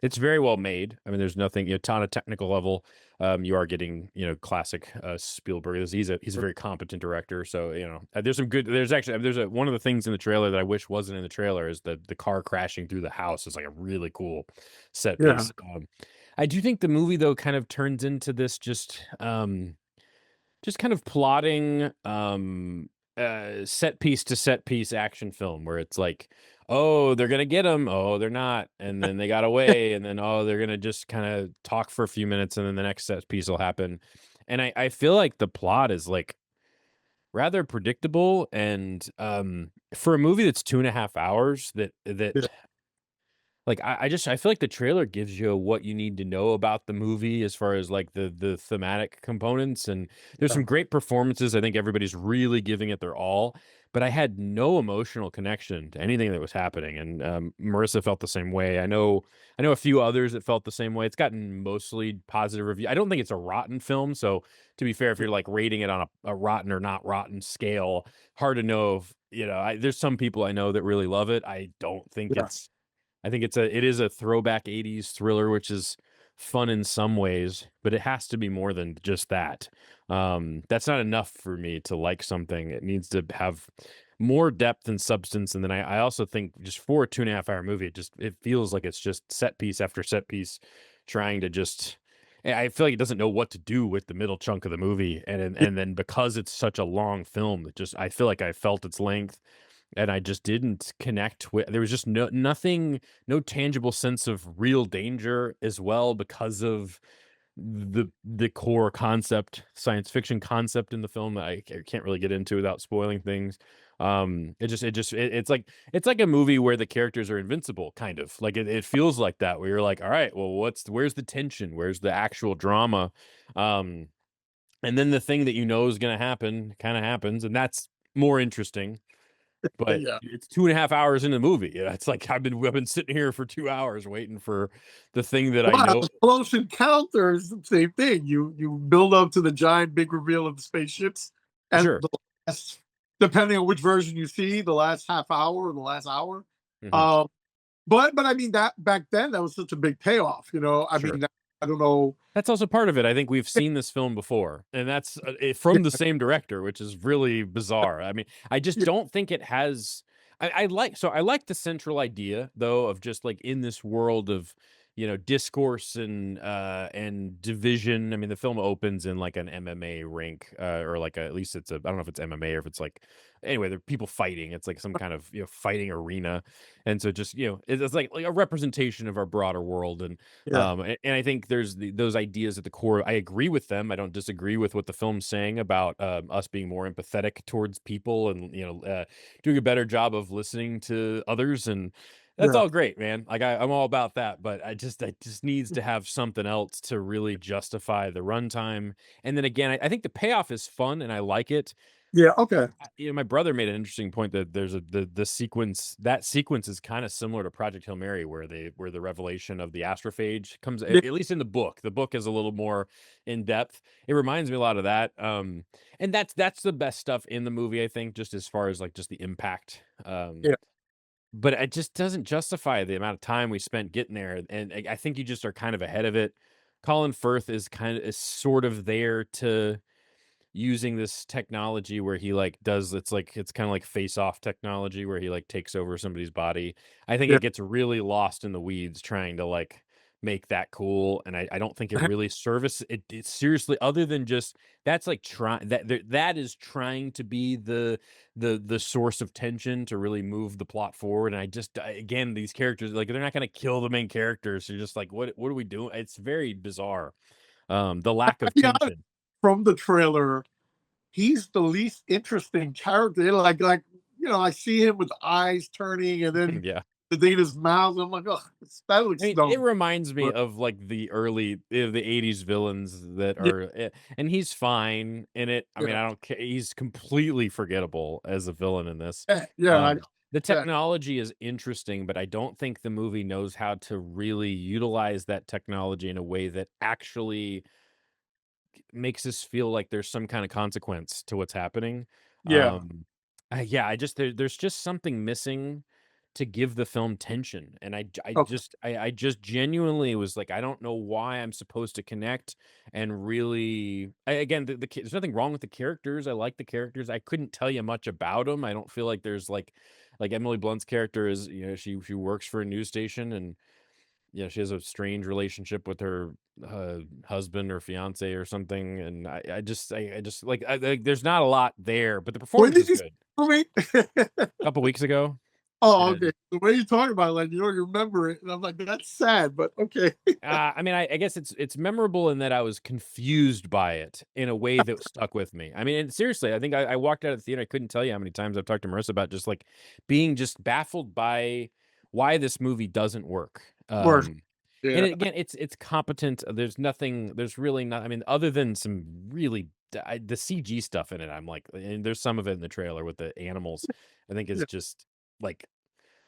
It's very well made. I mean, there's nothing, on a technical level. You are getting, classic Spielberg. He's a very competent director. So, there's some good. There's actually one of the things in the trailer that I wish wasn't in the trailer is the car crashing through the house is like a really cool set yeah, piece. I do think the movie though kind of turns into this just kind of plotting set piece to set piece action film where it's like, oh, they're gonna get him, oh, they're not, and then they got away, and then oh, they're gonna just kind of talk for a few minutes, and then the next set piece will happen. And I feel like the plot is like rather predictable, and for a movie that's 2.5 hours, that yeah, like, I feel like the trailer gives you what you need to know about the movie as far as, like, the thematic components, and there's yeah, some great performances. I think everybody's really giving it their all, but I had no emotional connection to anything that was happening, and, Marissa felt the same way. I know a few others that felt the same way. It's gotten mostly positive review. I don't think it's a rotten film, so to be fair, if yeah, you're, like, rating it on a rotten or not rotten scale, hard to know if there's some people I know that really love it. I don't think yeah, it's I think it is a throwback 80s thriller, which is fun in some ways, but it has to be more than just that. That's not enough for me to like something. It needs to have more depth and substance. And then I also think just for a 2.5 hour movie, it feels like it's just set piece after set piece trying to just I feel like it doesn't know what to do with the middle chunk of the movie. And then because it's such a long film, I feel like I felt its length and I just didn't connect with there was just nothing, no tangible sense of real danger as well because of the core concept, science fiction concept in the film that I can't really get into without spoiling things. It's like a movie where the characters are invincible, kind of like it feels like that, where you're like, all right, well, where's the tension? Where's the actual drama? Um, and then the thing that is going to happen kind of happens, and that's more interesting but yeah. it's 2.5 hours in the movie. It's like I've been sitting here for 2 hours waiting for the thing that I Well, know. Close Encounters, same thing. You build up to the giant big reveal of the spaceships, and Sure. the last, depending on which version you see, the last half hour or the last hour. Mhm. Um, but I mean that back then that was such a big payoff. I Sure. mean, I don't know. That's also part of it. I think we've seen this film before, and that's, from the Yeah, same director, which is really bizarre. I mean, I just yeah, don't think it has I like the central idea, though, of just, like, in this world of, discourse and division. I mean, the film opens in, like, an MMA rink, or, like, at least I don't know if it's MMA or if it's, like anyway, there are people fighting. It's, like, some kind of, fighting arena, and so just, it's like a representation of our broader world, and yeah, and I think there's those ideas at the core. I agree with them. I don't disagree with what the film's saying about us being more empathetic towards people and doing a better job of listening to others. And that's yeah, all great, man. Like I'm all about that. But I just needs to have something else to really justify the runtime. And then again, I think the payoff is fun and I like it. yeah. Okay. My brother made an interesting point that there's that sequence is kind of similar to Project Hail Mary, where the revelation of the astrophage comes, Yeah, at least in the book. The book is a little more in depth. It reminds me a lot of that, and that's the best stuff in the movie, I think, just as far as like just the impact. yeah, But it just doesn't justify the amount of time we spent getting there, and I think you just are kind of ahead of it. Colin Firth is sort of there to using this technology where he like does it's kind of like face off technology where he like takes over somebody's body. I think yeah, it gets really lost in the weeds trying to like make that cool, and I don't think it really service it seriously, other than just that's like trying that is trying to be the source of tension to really move the plot forward. And again, these characters, like, they're not gonna kill the main characters. You're just like, what are we doing? It's very bizarre. The lack of Yeah, tension. from the trailer, he's the least interesting character. I see him with eyes turning and then Yeah. the thing in his mouth. I'm like, oh, that I looks mean, it dumb. reminds me But of like the 80s villains that yeah, are, and he's fine in it. I mean, yeah, I don't care. He's completely forgettable as a villain in this. yeah, I know. The Yeah, technology is interesting, but I don't think the movie knows how to really utilize that technology in a way that actually makes us feel like there's some kind of consequence to what's happening. yeah. Yeah, there's just something missing to give the film tension, and Okay. I just genuinely was like, I don't know why I'm supposed to connect and really. Again, there's nothing wrong with the characters. I like the characters. I couldn't tell you much about them. I don't feel like there's like Emily Blunt's character is, she works for a news station, and yeah, she has a strange relationship with her husband or fiance or something, and I just like there's not a lot there, but the When performance did is you see good. the movie? A couple weeks ago, Oh, okay. and The way you talk about it, like you don't remember it, and I'm like, that's sad, but okay. I mean, I guess it's memorable in that I was confused by it in a way that stuck with me. I mean, and seriously, I think I walked out of the theater. I couldn't tell you how many times I've talked to Marissa about just like being just baffled by why this movie doesn't work. Worse. And Yeah, again, it's competent. There's nothing. There's really not. I mean, other than some really the CG stuff in it, I'm like, and there's some of it in the trailer with the animals. I think it's yeah. just like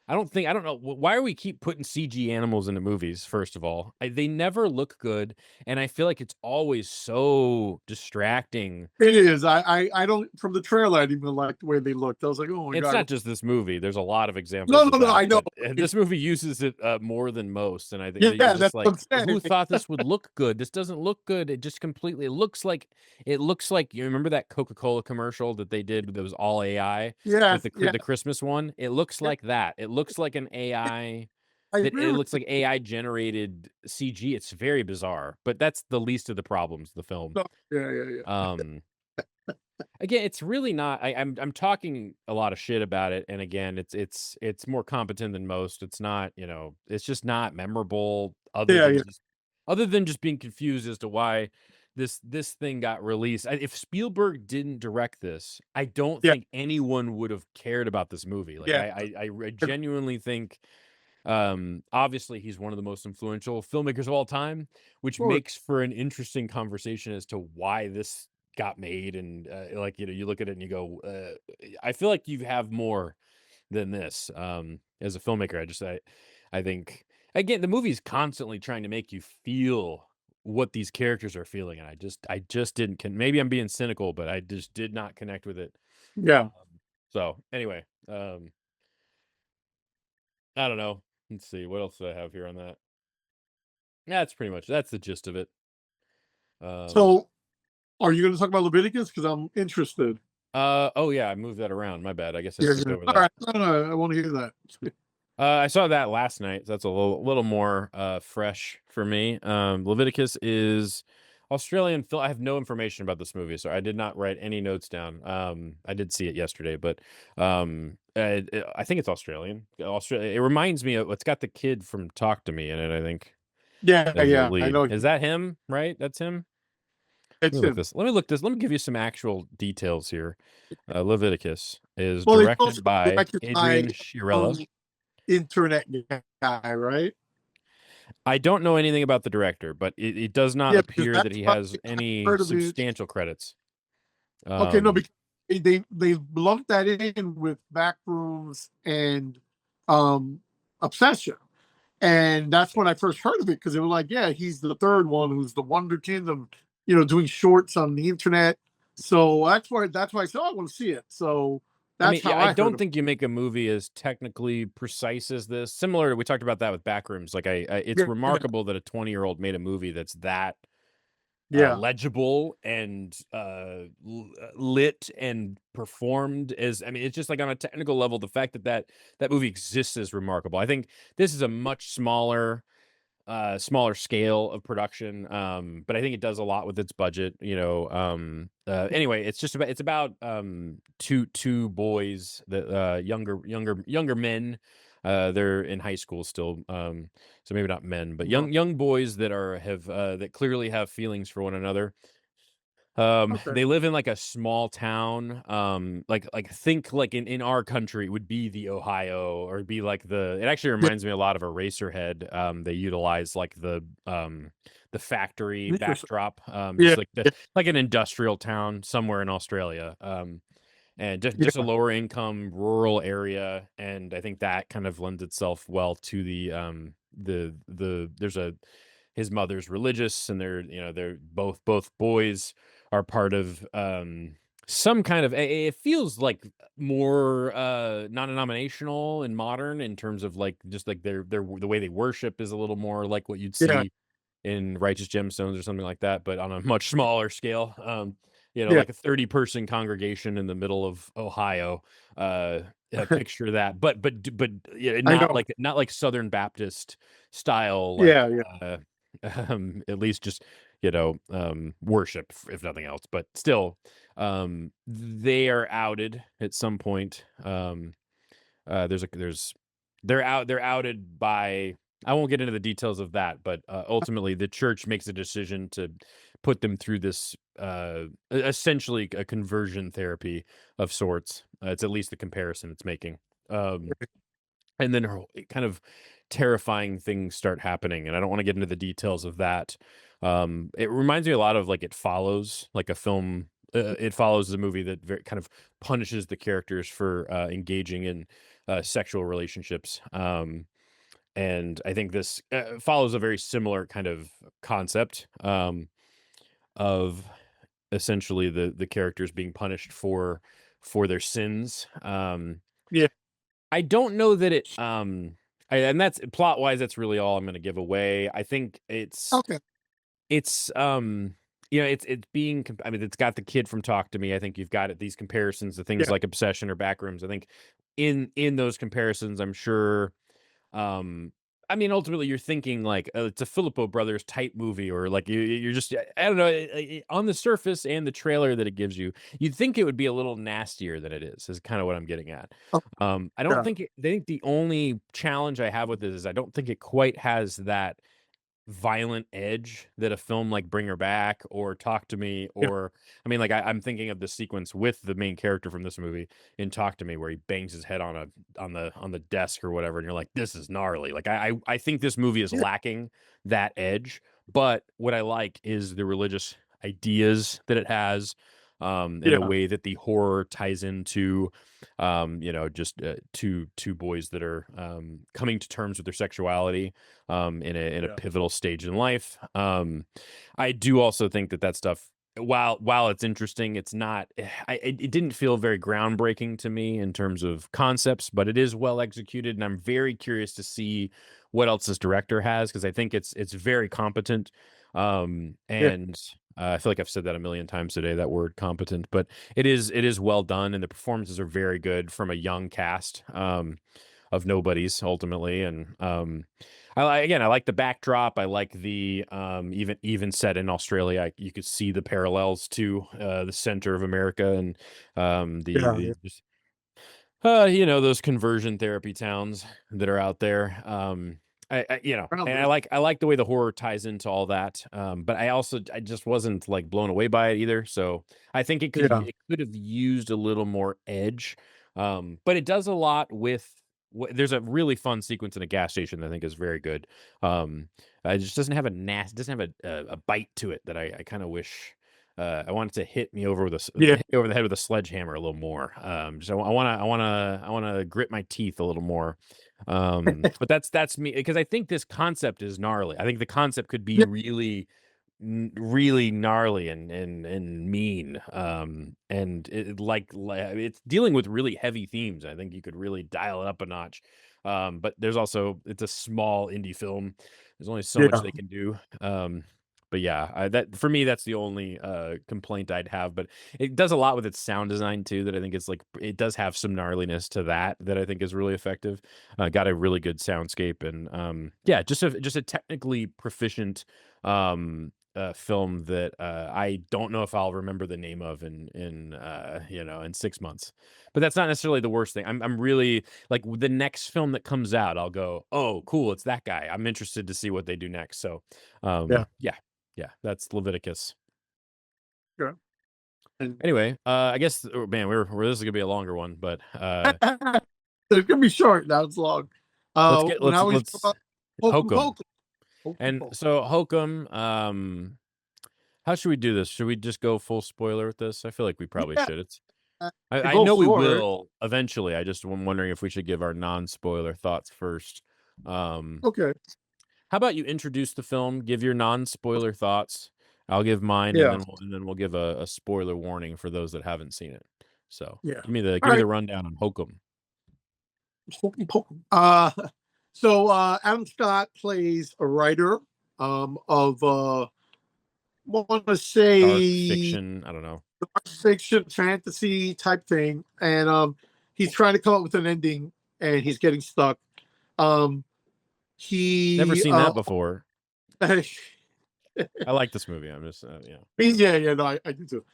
I don't know why are we keep putting CG animals into movies. First of all, they never look good, and I feel like it's always so distracting. It is. I don't from the trailer, I didn't even like the way they looked. I was like, "Oh my It's god." not just this movie. There's a lot of No, examples no, of no, that, I know. but this movie uses it more than most. And I think that you're Yeah, just that's what I'm like, saying. who thought this would look good? This doesn't look good. It just completely it looks like you remember that Coca-Cola commercial that they did that was all AI with Yes, yeah, the Christmas one. It looks yeah, like that. It looks like an AI I that agree it with looks like AI generated CG. It's very bizarre, but that's the least of the problems of the film. you. Yeah, yeah, yeah. Um, Again, it's really not. I'm talking a lot of shit about it, and again, it's more competent than most. It's not, it's just not memorable. Yeah, yeah, Other than just being confused as to why this thing got released. If Spielberg didn't direct this, I don't yeah, think anyone would have cared about this movie. Like yeah. I genuinely think obviously he's one of the most influential filmmakers of all time, which Of makes for an interesting conversation as to why this got made. And like, you look at it and you go, I feel like you have more than this. As a filmmaker, I think again the movie's constantly trying to make you feel what these characters are feeling, and I just didn't maybe I'm being cynical, but I just did not connect with it. Yeah. um, so anyway, I don't know. Let's see what else do I have here on that. That's the gist of it. Um, So, are you gonna talk about Leviticus? Because I'm interested. oh yeah, I moved that around. My bad. I guess I Yeah, skipped yeah. over that. Alright. No, no, I wanna hear that. I saw that last night, so that's a little more fresh for me. Leviticus is Australian film. I have no information about this movie, so I did not write any notes down. I did see it yesterday, but I think it's Australian. Australia. It reminds me of it's got the kid from Talk to Me in it. I think Yeah, as the yeah, I lead. know. Is that him? Right? That's him. It's him. Let me look this. Let me give you some actual details here. Leviticus is Well, it's also directed by directed by Adrian Shirella. young internet guy, right? I don't know anything about the director, but it does not Yeah, because appear that that's he what has I any heard of it. substantial credits. Okay, no, Um, because they lumped that in with Backrooms and um Obsession. And that's when I first heard of it because they were like, yeah, he's the third one who's the wonderkind of doing shorts on the internet. So that's why I said, oh, I want to see it. So I that's mean, yeah, how I I heard don't of think you make a movie as technically precise as this. Similar, we talked about that with Backrooms. Like, it's it. Yeah, remarkable that a 20-year-old made a movie that's that yeah, legible and lit and performed as. I mean, it's just like on a technical level, the fact that movie exists is remarkable. I think this is a much smaller, smaller scale of production, but I think it does a lot with its budget, anyway, it's about two boys that younger men, they're in high school still, so maybe not men, but Uh-huh. young boys that have that clearly have feelings for one another. Okay. They live in, like, a small town, think, like, in our country, it would be the Ohio, or it'd be, like, it actually Yeah. reminds me a lot of Eraserhead. They utilize, like, the factory Interesting. backdrop, Yeah. just Yeah. like an industrial town somewhere in Australia, and just a Yeah. lower income rural area, and I think that kind of lends itself well to there's a his mother's religious, and they're both boys are part of some kind of it feels like more non-denominational and modern in terms of like just like their the way they worship is a little more like what you'd Yeah. see in Righteous Gemstones or something like that, but on a much smaller scale. Yeah. Like a 30-person congregation in the middle of Ohio. Picture that, but yeah, I know. not like Southern Baptist style, like Yeah. Yeah. uh, at least just worship, if nothing else. But still, they are outed at some point. There's they're outed by, I won't get into the details of that, but ultimately the church makes a decision to put them through this essentially a conversion therapy of sorts. It's at least the comparison it's making. Um, and then kind of terrifying things start happening, and I don't want to get into the details of that. It reminds me a lot of like It Follows, like a film. It Follows the movie that kind of punishes the characters for engaging in sexual relationships. And I think this follows a very similar kind of concept, of essentially the characters being punished for their sins. Yeah. I don't know that and that's plot wise, that's really all I'm going to give away. I think Okay. it's it's being I mean, it's got the kid from Talk to Me. I think you've got it, these comparisons to things Yeah. like Obsession or Backrooms. I think in those comparisons, I'm sure, um, I mean, ultimately, you're thinking like, it's a Filippo Brothers type movie, or like you're just, I don't know, on the surface and the trailer that it gives you, you'd think it would be a little nastier than it is kind of what I'm getting at. Oh, I don't yeah. think I think the only challenge I have with this is I don't think it quite has that violent edge that a film like Bring Her Back or Talk to Me, Yeah. or I mean, like I'm thinking of the sequence with the main character from this movie in Talk to Me where he bangs his head on the desk or whatever, and you're like, this is gnarly. Like I think this movie is Yeah. lacking that edge, but what I like is the religious ideas that it has, and the Yeah. way that the horror ties into just two boys that are coming to terms with their sexuality in a Yeah. pivotal stage in life. I do also think that stuff, while it's interesting, it's not. It didn't feel very groundbreaking to me in terms of concepts, but it is well executed, and I'm very curious to see what else this director has, because I think it's very competent. Yeah. And I feel like I've said that a million times today, that word competent, but it is well done, and the performances are very good from a young cast. Of nobodies ultimately, and I like the backdrop. I like the even set in Australia. You could see the parallels to the center of America, and Yeah. Yeah. the just those conversion therapy towns that are out there. And Probably. I like the way the horror ties into all that. But I just wasn't like blown away by it either. So I think Yeah. it could have used a little more edge. But it does a lot with. There's a really fun sequence in a gas station that I think is very good. It just doesn't have doesn't have a bite to it that I kind of wish. I want it to hit me over Yeah. hit me over the head with a sledgehammer a little more. So I want to grit my teeth a little more. But that's me, because I think this concept is gnarly. I think the concept could be Yeah. really really gnarly and mean. And it's dealing with really heavy themes. I think you could really dial it up a notch. But it's a small indie film. There's only so much Yeah. they can do. But yeah, that for me, that's the only complaint I'd have. But it does a lot with its sound design too. That I think it's like it does have some gnarliness to that I think is really effective. Got a really good soundscape and yeah, just a technically proficient film that I don't know if I'll remember the name of in 6 months. But that's not necessarily the worst thing. I'm really like the next film that comes out, I'll go, oh, cool, it's that guy. I'm interested to see what they do next. So Yeah. yeah, that's Leviticus. Sure. And Anyway, I guess man, this is gonna be a longer one, but it can be short. Now it's long. let's get When I was let's Hokum Hokum. Hokum. Hokum And Hokum. so Hokum, how should we do this? Should we just go full spoiler with this? I feel like we probably Yeah, should. to I go know we forward. will eventually. I just am wondering if we should give our non-spoiler thoughts first. Um, Okay. how about you introduce the film, give your non-spoiler thoughts. I'll give mine, and Yeah. then we'll give a spoiler warning for those that haven't seen it. So Yeah. give All me right. the rundown on Hokum. Hokum Hokum. So Adam Scott plays a writer of want to Dark say fiction. I don't know. fiction fantasy type thing, and he's trying to come up with an ending, and he's getting stuck. Um, Never he seen that before. yeah, I like this movie. I'm just yeah, no, I do too.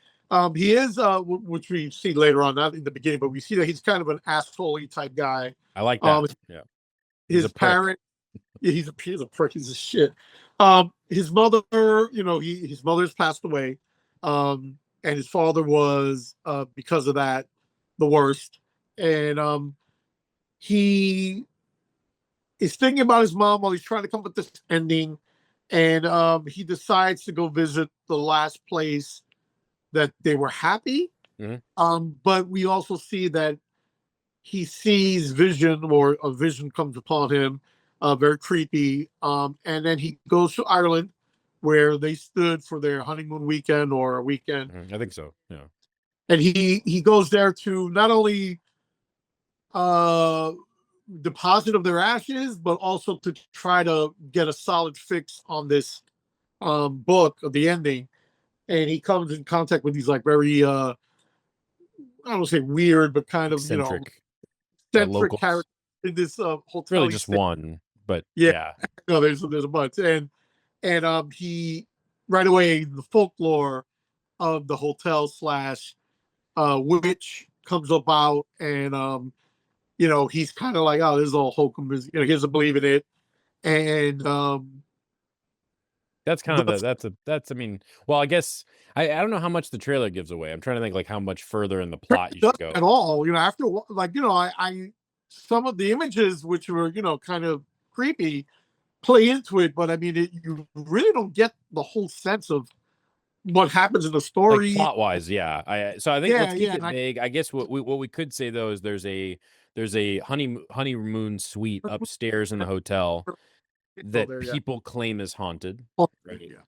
He is which we see later on, not in the beginning, but we see that he's kind of an asshole type guy. I like that. Yeah, he's a His prick. parent, yeah, he's a prick. He's a shit. His mother, his mother's passed away, and his father was because of that the worst. And he is thinking about his mom while he's trying to come up with this ending, and he decides to go visit the last place that they were happy. But we also see that he sees vision, or a vision comes upon him, very creepy. And then he goes to Ireland, where they stood for their honeymoon weekend or a weekend. I think so. Yeah. And he goes there to not only uh, deposit of their ashes, but also to try to get a solid fix on this book of the ending. And he comes in contact with these like very I don't want to say weird, but kind of Eccentric eccentric locals. character in this hotel. Really just one, but Yeah, yeah. no, there's a bunch, and he right away the folklore of the hotel slash witch comes about, and he's kind of like, oh, this is all hokum, is he doesn't believe in it, and That's kind of the that's I mean, well, I guess I don't know how much the trailer gives away. I'm trying to think like how much further in the plot you should go. at all, after like I some of the images which were kind of creepy play into it, but I mean, you really don't get the whole sense of what happens in the Like story. plot wise, yeah. I think let's keep it vague. I guess what we could say though is there's a honeymoon suite upstairs in the hotel that people claim is haunted. Right. Yeah.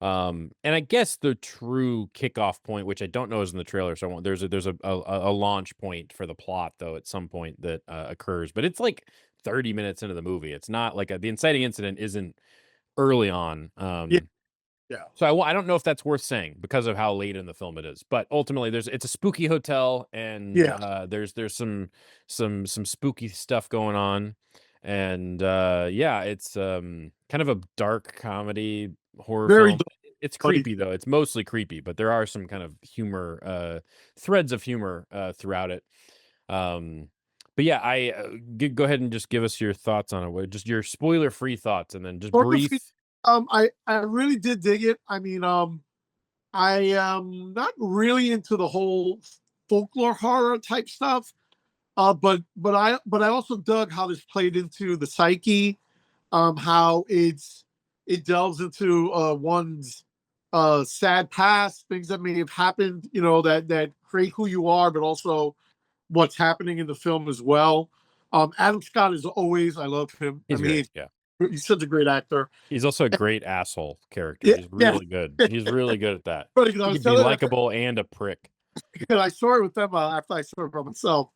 And I guess the true kickoff point, which I don't know is in the trailer, so there's a launch point for the plot though at some point that occurs, but it's like 30 minutes into the movie. It's not like the inciting incident isn't early on. Yeah. So I don't know if that's worth saying because of how late in the film it is, but ultimately it's a spooky hotel and there's some spooky stuff going on, and yeah, it's kind of a dark comedy horror Very film. It's creepy though. It's mostly creepy, but there are some kind of humor threads of humor throughout it. But yeah, go ahead and just give us your thoughts on it. Just your spoiler-free thoughts, and then just brief. I really did dig it. I mean, I am not really into the whole folklore horror type stuff. But I also dug how this played into the psyche, how it delves into one's sad past, things that may have happened, that create who you are, but also what's happening in the film as well. Adam Scott is always, I love him. He's great. Yeah. He's such a great actor. He's also a great asshole character. Yeah, He's really good. He's really good at that. But, He can be likable and a prick. And I saw it with them after I saw it for myself,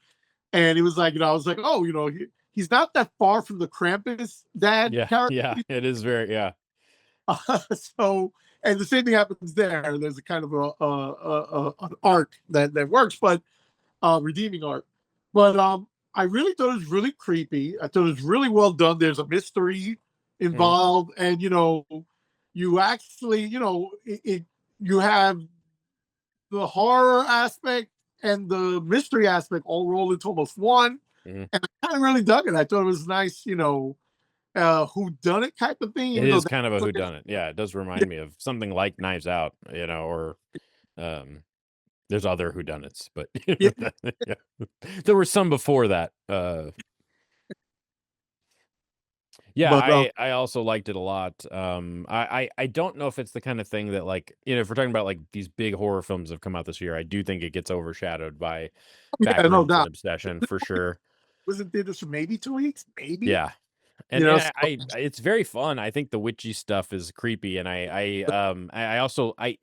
and he was like, I was like, oh, he's not that far from the Krampus dad character. Yeah, it is very, yeah. So And the same thing happens there. There's a kind of an arc that works, but redeeming arc. But I really thought it was really creepy. I thought it was really well done. There's a mystery Mhm. involved, and you actually, you have the horror aspect and the mystery aspect all rolled into almost one. Mhm. And I kind of really dug it. I thought it was nice, who done it type of thing, It even though is that, kind of a whodunit. Yeah, it does yeah, remind me of something like Knives Out, or um, there's other whodunits, but yeah, yeah. There were some before that. Yeah, but I also liked it a lot. I don't know if it's the kind of thing that, like, if we're talking about like these big horror films that have come out this year, I do think it gets overshadowed by yeah, no Backrooms and doubt. Obsession for sure. Was in theaters for maybe 2 weeks, maybe. Yeah. You And know, it's very fun. I think the witchy stuff is creepy, and I also I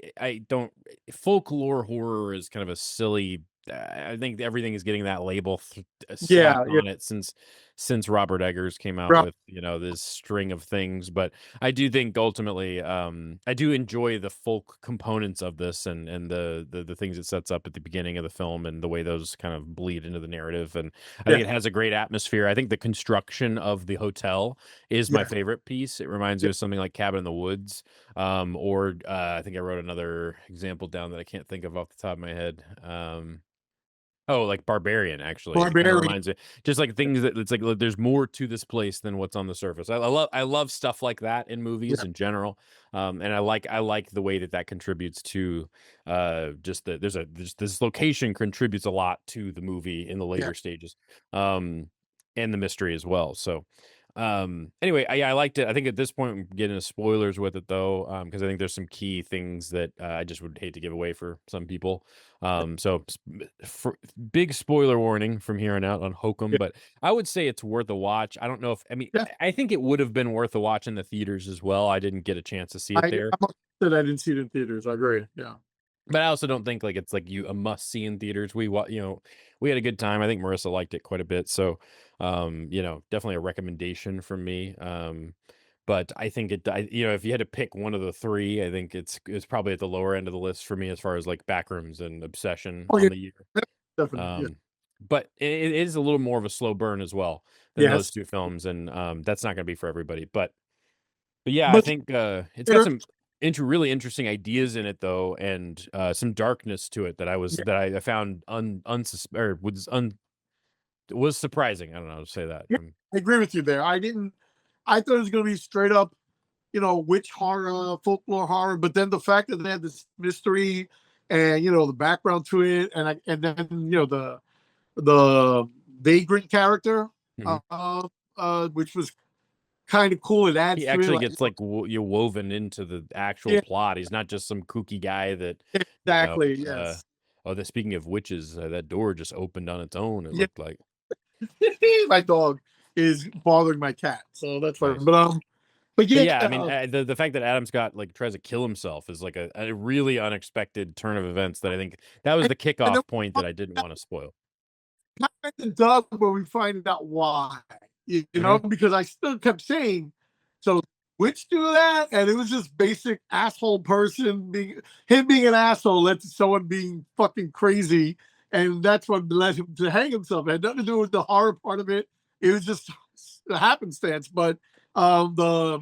don't folklore horror is kind of a silly. I think everything is getting that label yeah, slapped yeah, on it since Robert Eggers came out right, with this string of things. But I do think ultimately, I do enjoy the folk components of this, and the things it sets up at the beginning of the film, and the way those kind of bleed into the narrative. And I yeah, think it has a great atmosphere. I think the construction of the hotel is my yeah, favorite piece. It reminds me yeah, of something like Cabin in the Woods, or I think I wrote another example down that I can't think of off the top of my head. Oh, like Barbarian, actually. It kinda Barbarian. reminds me just like things that it's like, look, there's more to this place than what's on the surface. I love stuff like that in movies Yeah, in general, and I like the way that contributes to, just the there's this location contributes a lot to the movie in the yeah, later stages, um, and the mystery as well. So, anyway, I liked it. I think at this point, we're getting into spoilers with it, though, because I think there's some key things that, I just would hate to give away for some people. So for big spoiler warning from here on out on Hokum, yeah, but I would say it's worth a watch. I don't know if I mean yeah. I think it would have been worth a watch in the theaters as well. I didn't get a chance to see it there, I'm upset I didn't see it in theaters. I agree. Yeah, but I also don't think like it's like a must see in theaters. We had a good time. I think Marissa liked it quite a bit, so definitely a recommendation from me. But I think if you had to pick one of the three, I think it's probably at the lower end of the list for me as far as like Backrooms and Obsession oh on yeah, the year. definitely. Yeah, But it is a little more of a slow burn as well than those yes, two films, and that's not going to be for everybody. But yeah, I but think it's got theater, some really interesting ideas in it though, and some darkness to it that yeah, I found or was surprising. I don't know how to say that. yeah, I agree with you there. I didn't. I thought it was going to be straight up, witch horror, folklore horror, but then the fact that they had this mystery and the background to it, and then the vagrant character, Mhm. uh, which was kind of cool. It adds He to it, actually like, gets like you woven into the actual yeah, plot. He's not just some kooky guy that you know. exactly, Uh, yes, speaking of witches, that door just opened on its own. It yeah. looked like My dog is bothering my cat, so that's fine. nice. But But yeah, yeah, I mean, the fact that Adam Scott like tries to kill himself is like a really unexpected turn of events that I think that was and, the and then kickoff point that I didn't want to spoil. kind of dug where we find out why, Hmm. because I still kept saying, so which do that, and it was just basic asshole person being an asshole led to someone being fucking crazy, and that's what led him to hang himself. It had nothing to do with the horror part of it. It was just a happenstance. But the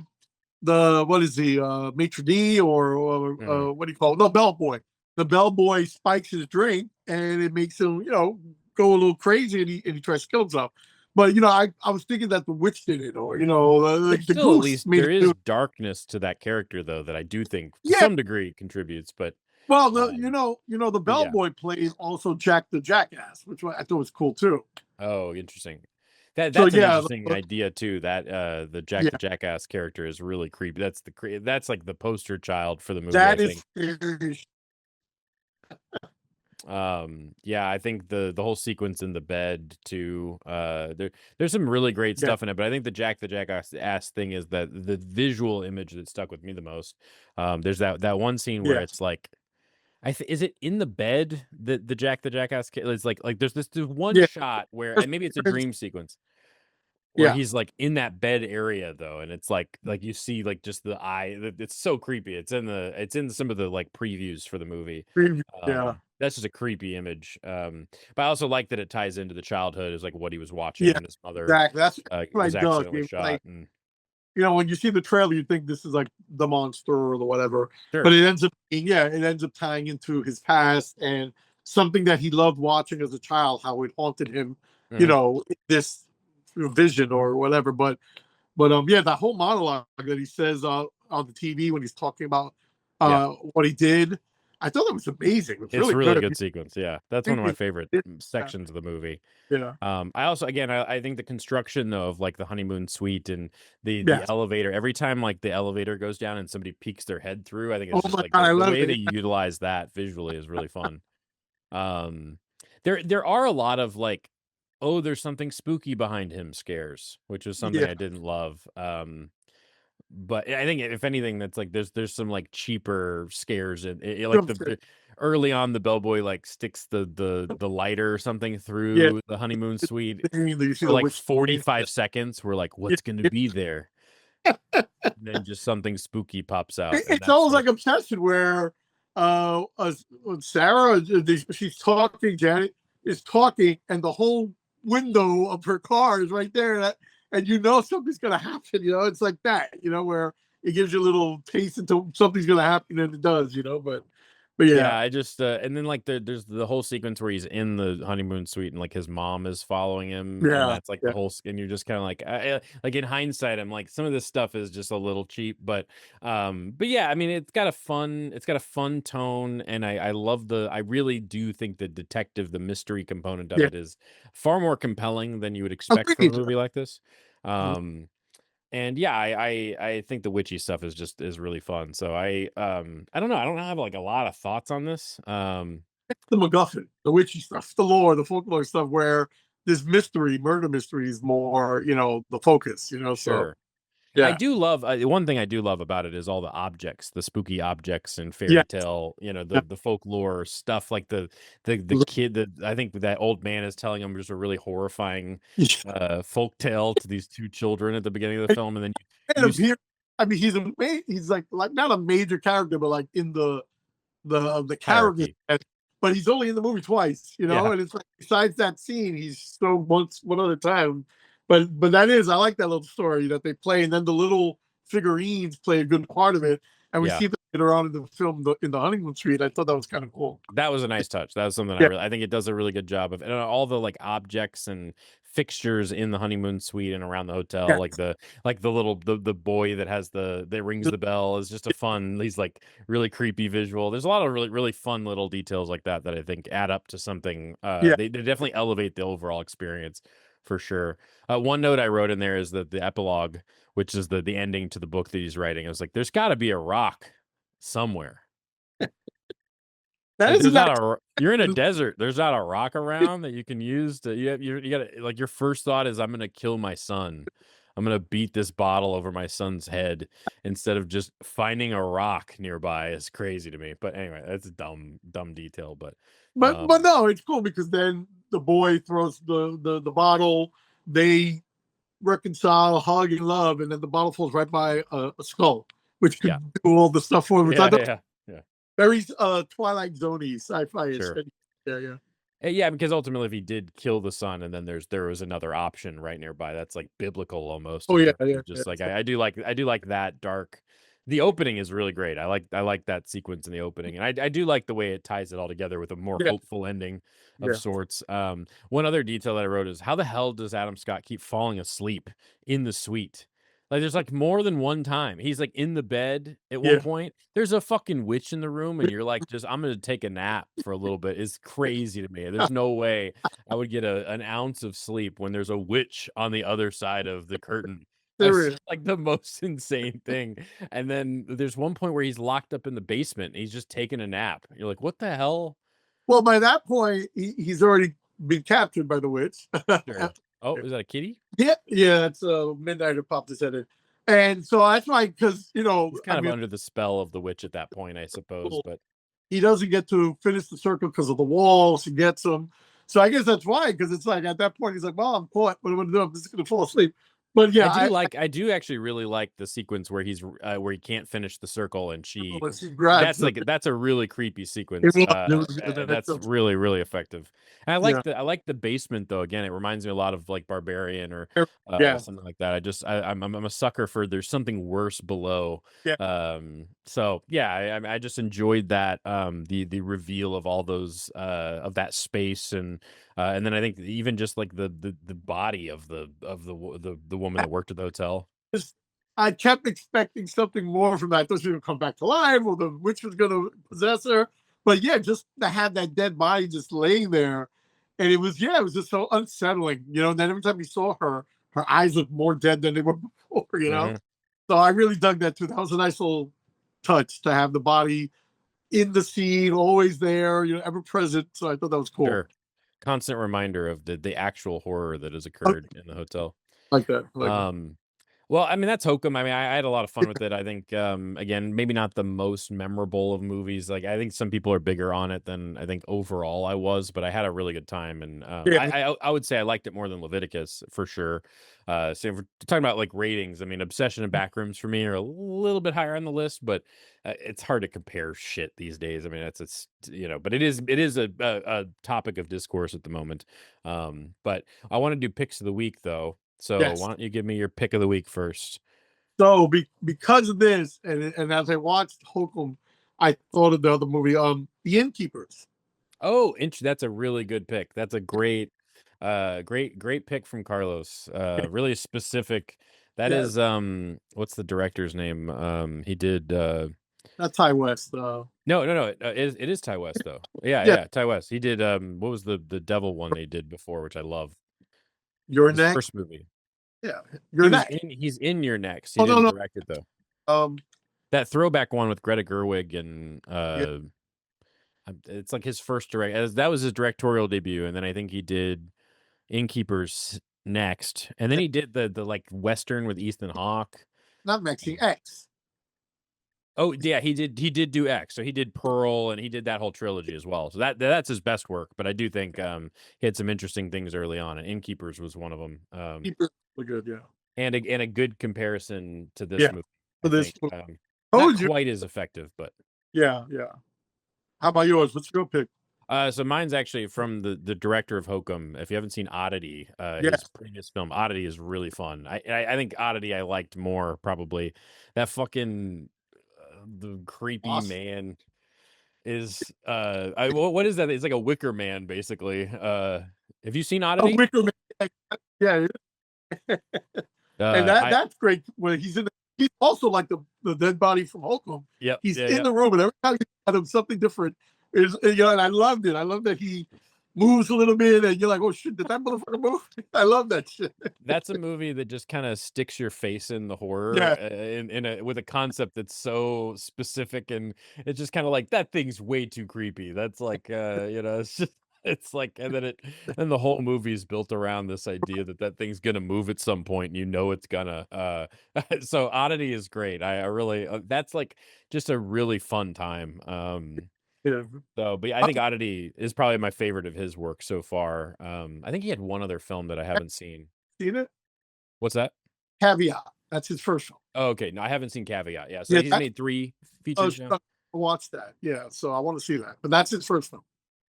what is he, maitre d, or Hmm. what do you call it, no, bellboy. The bellboy spikes his drink and it makes him go a little crazy, and he tries to kill himself. But I was thinking that the witch did it, or There's like the still at goose least made there it do is it. darkness to that character though that I do think to Yeah, some degree contributes. But well, um, the but yeah. bellboy plays also Jack the Jackass, which I thought was cool too. Oh, interesting. That So that's an yeah, interesting idea too. That the Jack yeah, the Jackass character is really creepy. That's like the poster child for the movie, I that is think. scary. Yeah, I think the whole sequence in the bed too, there's some really great Yeah, stuff in it, but I think the Jackass ass thing is that the visual image that stuck with me the most. There's that one scene where yeah, it's like is it in the bed that the Jackass is like there's this one yeah. shot where, and maybe it's a dream sequence. where Yeah. he's like in that bed area though, and it's like you see like just the eye. It's so creepy. It's in some of the like previews for the movie. Yeah. That's just a creepy image. But I also like that it ties into the childhood, is like what he was watching Yeah. when his mother Exactly. That's what I was dug. accidentally It, shot. like, And when you see the trailer, you think this is like the monster or the whatever, but sure, it ends up being, it ends up tying into his past and something that he loved watching as a child, how it haunted him, mhm, this vision or whatever. But yeah, that whole monologue that he says on the TV when he's talking about yeah. what he did, I thought that was amazing. It's It's a really really good. good sequence. Yeah, that's one of my favorite Yeah, sections of the movie. yeah, I also, again, I think the construction though of like the honeymoon suite and the yes. elevator. Every time like the elevator goes down and somebody peeks their head through, I think Oh it's just my like god, I the love way they it. utilize that visually is really fun. Um, there are a lot of like, oh, there's something spooky behind him scares, which is something Yeah, I didn't love. But I think if anything, that's like there's some like cheaper scares and like jump scare. early on the bellboy like sticks the lighter or something Yeah, through the honeymoon suite you see for the like witch. 45 seconds. We're like, Yeah, what's gonna yeah. be there? And then just something spooky pops out, and It's that's almost like, like Obsession, where Sarah, she's talking, Janet is talking, and the whole window of her car is right there, and something's gonna happen. It's like that. Where it gives you a little taste into something's gonna happen, and it does. But yeah, yeah, I just and then like there's the whole sequence where he's in the honeymoon suite and like his mom is following him, and yeah, that's like the yeah, whole and you're just kind of like like in hindsight I'm like some of this stuff is just a little cheap, but yeah, I mean it's got a fun tone, and I love I really do think the detective, the mystery component of yeah. it is far more compelling than you would expect from a Agreed. movie like this. Mhm. Um and yeah, I think the witchy stuff is really fun. So I don't know. I don't have like a lot of thoughts on this. The MacGuffin, the witchy stuff, the lore, the folklore stuff, where this murder mystery is more, the focus. So Sure. I yeah, do love one thing I do love about it is all the objects, the spooky objects and yeah. fairy tale, the folklore stuff, like the kid that I think that old man is telling him just a really horrifying folk tale to these two children at the beginning of the film, and then you Appear. I mean, he's like not a major character, but like in the character, hierarchy. but he's only in the movie twice, Yeah. and it's like besides that scene, he's so once one other time. But I like that little story that they play, and then the little figurines play a good part of it, and we Yeah. see them later on in the film, in the honeymoon suite. I thought that was kind of cool. That was a nice touch. That was something Yeah, I think it does a really good job of, and all the like objects and fixtures in the honeymoon suite and around the hotel, yeah, like the little the boy that has that rings the bell is just a fun. He's like really creepy visual. There's a lot of really fun little details like that that I think add up to something. yeah. They definitely elevate the overall experience for sure. One note I wrote in there is that the epilogue, which is the ending to the book that he's writing, I was like, there's got to be a rock somewhere. That Like is a there's nice. not a you're in a desert. There's not a rock around that you can use to you gotta like your first thought is I'm gonna kill my son. I'm gonna beat this bottle over my son's head instead of just finding a rock nearby is crazy to me. But anyway, that's a dumb detail. But But no, it's cool because then the boy throws the bottle. They reconcile, hug, and love, and then the bottle falls right by a skull, which yeah. could do all the stuff for him. It's Yeah, like yeah, yeah. very Twilight Zoney sci-fi. Sure. Yeah, yeah, Yeah, because ultimately, if he did kill the son, and then there was another option right nearby, that's like biblical almost oh in yeah, terms yeah, of yeah. just like I do like that dark. The opening is really great. I like that sequence in the opening, and I do like the way it ties it all together with a more Yeah, hopeful ending of yeah. sorts. One other detail that I wrote is how the hell does Adam Scott keep falling asleep in the suite? Like there's like more than one time. He's like in the bed at one Yeah. point. There's a fucking witch in the room, and you're like, just I'm gonna take a nap for a little bit. It's crazy to me. There's no way I would get an ounce of sleep when there's a witch on the other side of the curtain. There That's is. like the most insane thing. And then there's one point where he's locked up in the basement. And he's just taking a nap. You're like, what the hell? Well, by that point, he's already been captured by the witch. Sure. Oh, is that a kitty? Yeah, yeah. It's midnight that popped his head in, and so that's why because He's I kind of mean, under the spell of the witch at that point, I suppose. But he doesn't get to finish the circle because of the walls. He gets them. So I guess that's why, because it's like at that point he's like, well, I'm caught. What am I gonna do? I'm just gonna fall asleep. But yeah, I do actually really like the sequence where where he can't finish the circle and she grabs them. that's a really creepy It sequence. was, it That's really really effective. And yeah, I like the basement though. Again, it reminds me a lot of like Barbarian or yeah, something like that. I'm a sucker for there's something worse below. yeah. So yeah, I just enjoyed that the reveal of all those of that space and then I think even just like the body of the woman that worked at the hotel. Just, I kept expecting something more from that. I thought she would come back to life, or the witch was going to possess her. But yeah, just to have that dead body just laying there, and it was just so unsettling, And then every time you saw her, her eyes looked more dead than they were before. Mhm. So I really dug that too. That was a nice little touch to have the body in the scene, always there, ever present. So I thought that was cool. Sure. Constant reminder of the actual horror that has I occurred in the hotel. like that. I like that. Well, I mean, that's Hokum. I mean, I had a lot of fun with it. I think, again, maybe not the most memorable of movies. Like, I think some people are bigger on it than I think overall I was, but I had a really good time. And Yeah, I would say I liked it more than Leviticus for sure. So if we're talking about like ratings, I mean, Obsession and Backrooms for me are a little bit higher on the list, but it's hard to compare shit these days. I mean, it's but it is a topic of discourse at the moment. But I want to do picks of the week though. So yes. why don't you give me your pick of the week first? So because of this, and as I watched Hokum, I thought of the other movie, The Innkeepers. Oh, that's a really good pick. That's a great pick from Carlos. Really specific. That Yes, is what's the director's name? He did not Ty West. no. It is Ty West though. Yeah, Yeah, yeah, Ty West. He did what was the devil one they did before, which I love. Your His Next. first movie. Yeah, Your Next. He's in Your Next. He Oh no, didn't no. direct it though. Um, That throwback one with Greta Gerwig and yeah, it's like his first direct as that was his directorial debut, and then I think he did Innkeepers next, and then yeah, he did the like Western with Ethan Hawke. not Mexican X. Oh yeah, he did do X, so he did Pearl and he did that whole trilogy as well. So that's his best work, but I do think he had some interesting things early on, and Innkeepers was one of them. Keepers were good. Yeah, And a good comparison to this yeah. movie, For I this, think. Not told you. quite as effective, but Yeah, yeah. How about yours? What's your pick? so mine's actually from the director of Hokum. If you haven't seen Oddity, his Yes. previous film, Oddity is really fun. I think Oddity I liked more probably. That fucking the creepy Awesome. man is what is that? It's like a Wicker Man basically. Have you seen A Oddity? Wicker Man. Yeah, and I that's great when he's also like the dead body from Holcomb. Yep, He's yeah, in yeah. the room, and every time you at him, something different is, and I loved it. I love that he moves a little bit, and you're like, oh shit, did that motherfucker move? I love that shit. That's a movie that just kind of sticks your face in the horror Yeah, in a with a concept that's so specific, and it's just kind of like that thing's way too creepy. That's like it's just it's like and the whole movie is built around this idea that that thing's gonna move at some point, and you know it's gonna. So Oddity is great. I really that's like just a really fun time. yeah. So, but yeah, I think Oddity is probably my favorite of his work so far. I think he had one other film that I haven't seen. Seen it? What's that? Caveat. That's his first film. Oh, okay. No, I haven't seen Caveat. Yeah, so Yeah, he's that's made 3 I features was now. trying to watch that. Yeah, so I want to see that, but that's his first film.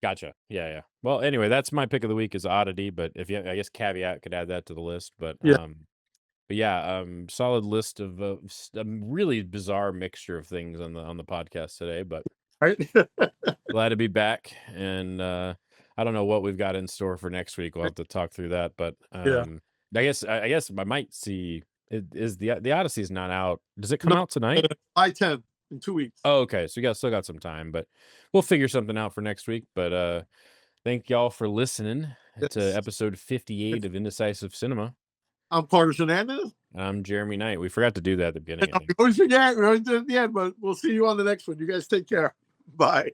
Gotcha. Yeah, yeah. Well, anyway, that's my pick of the week is Oddity, but if you I guess Caveat could add that to the list, Yeah, but yeah, solid list of a really bizarre mixture of things on the podcast today, but right. glad to be back and I don't know what we've got in store for next week. We'll have to talk through that, but Yeah. I guess I might see is the Odyssey's not out. Does it come No, out tonight? July 10th in 2 weeks. Oh, okay. So still got some time, but we'll figure something out for next week. But thank y'all for listening to Yes. episode 58 of Indecisive Cinema. I'm Carlos Hernandez. I'm Jeremy Knight. We forgot to do that at the beginning, I think. We always forget right at the end, but we'll see you on the next one. You guys take care. Bye.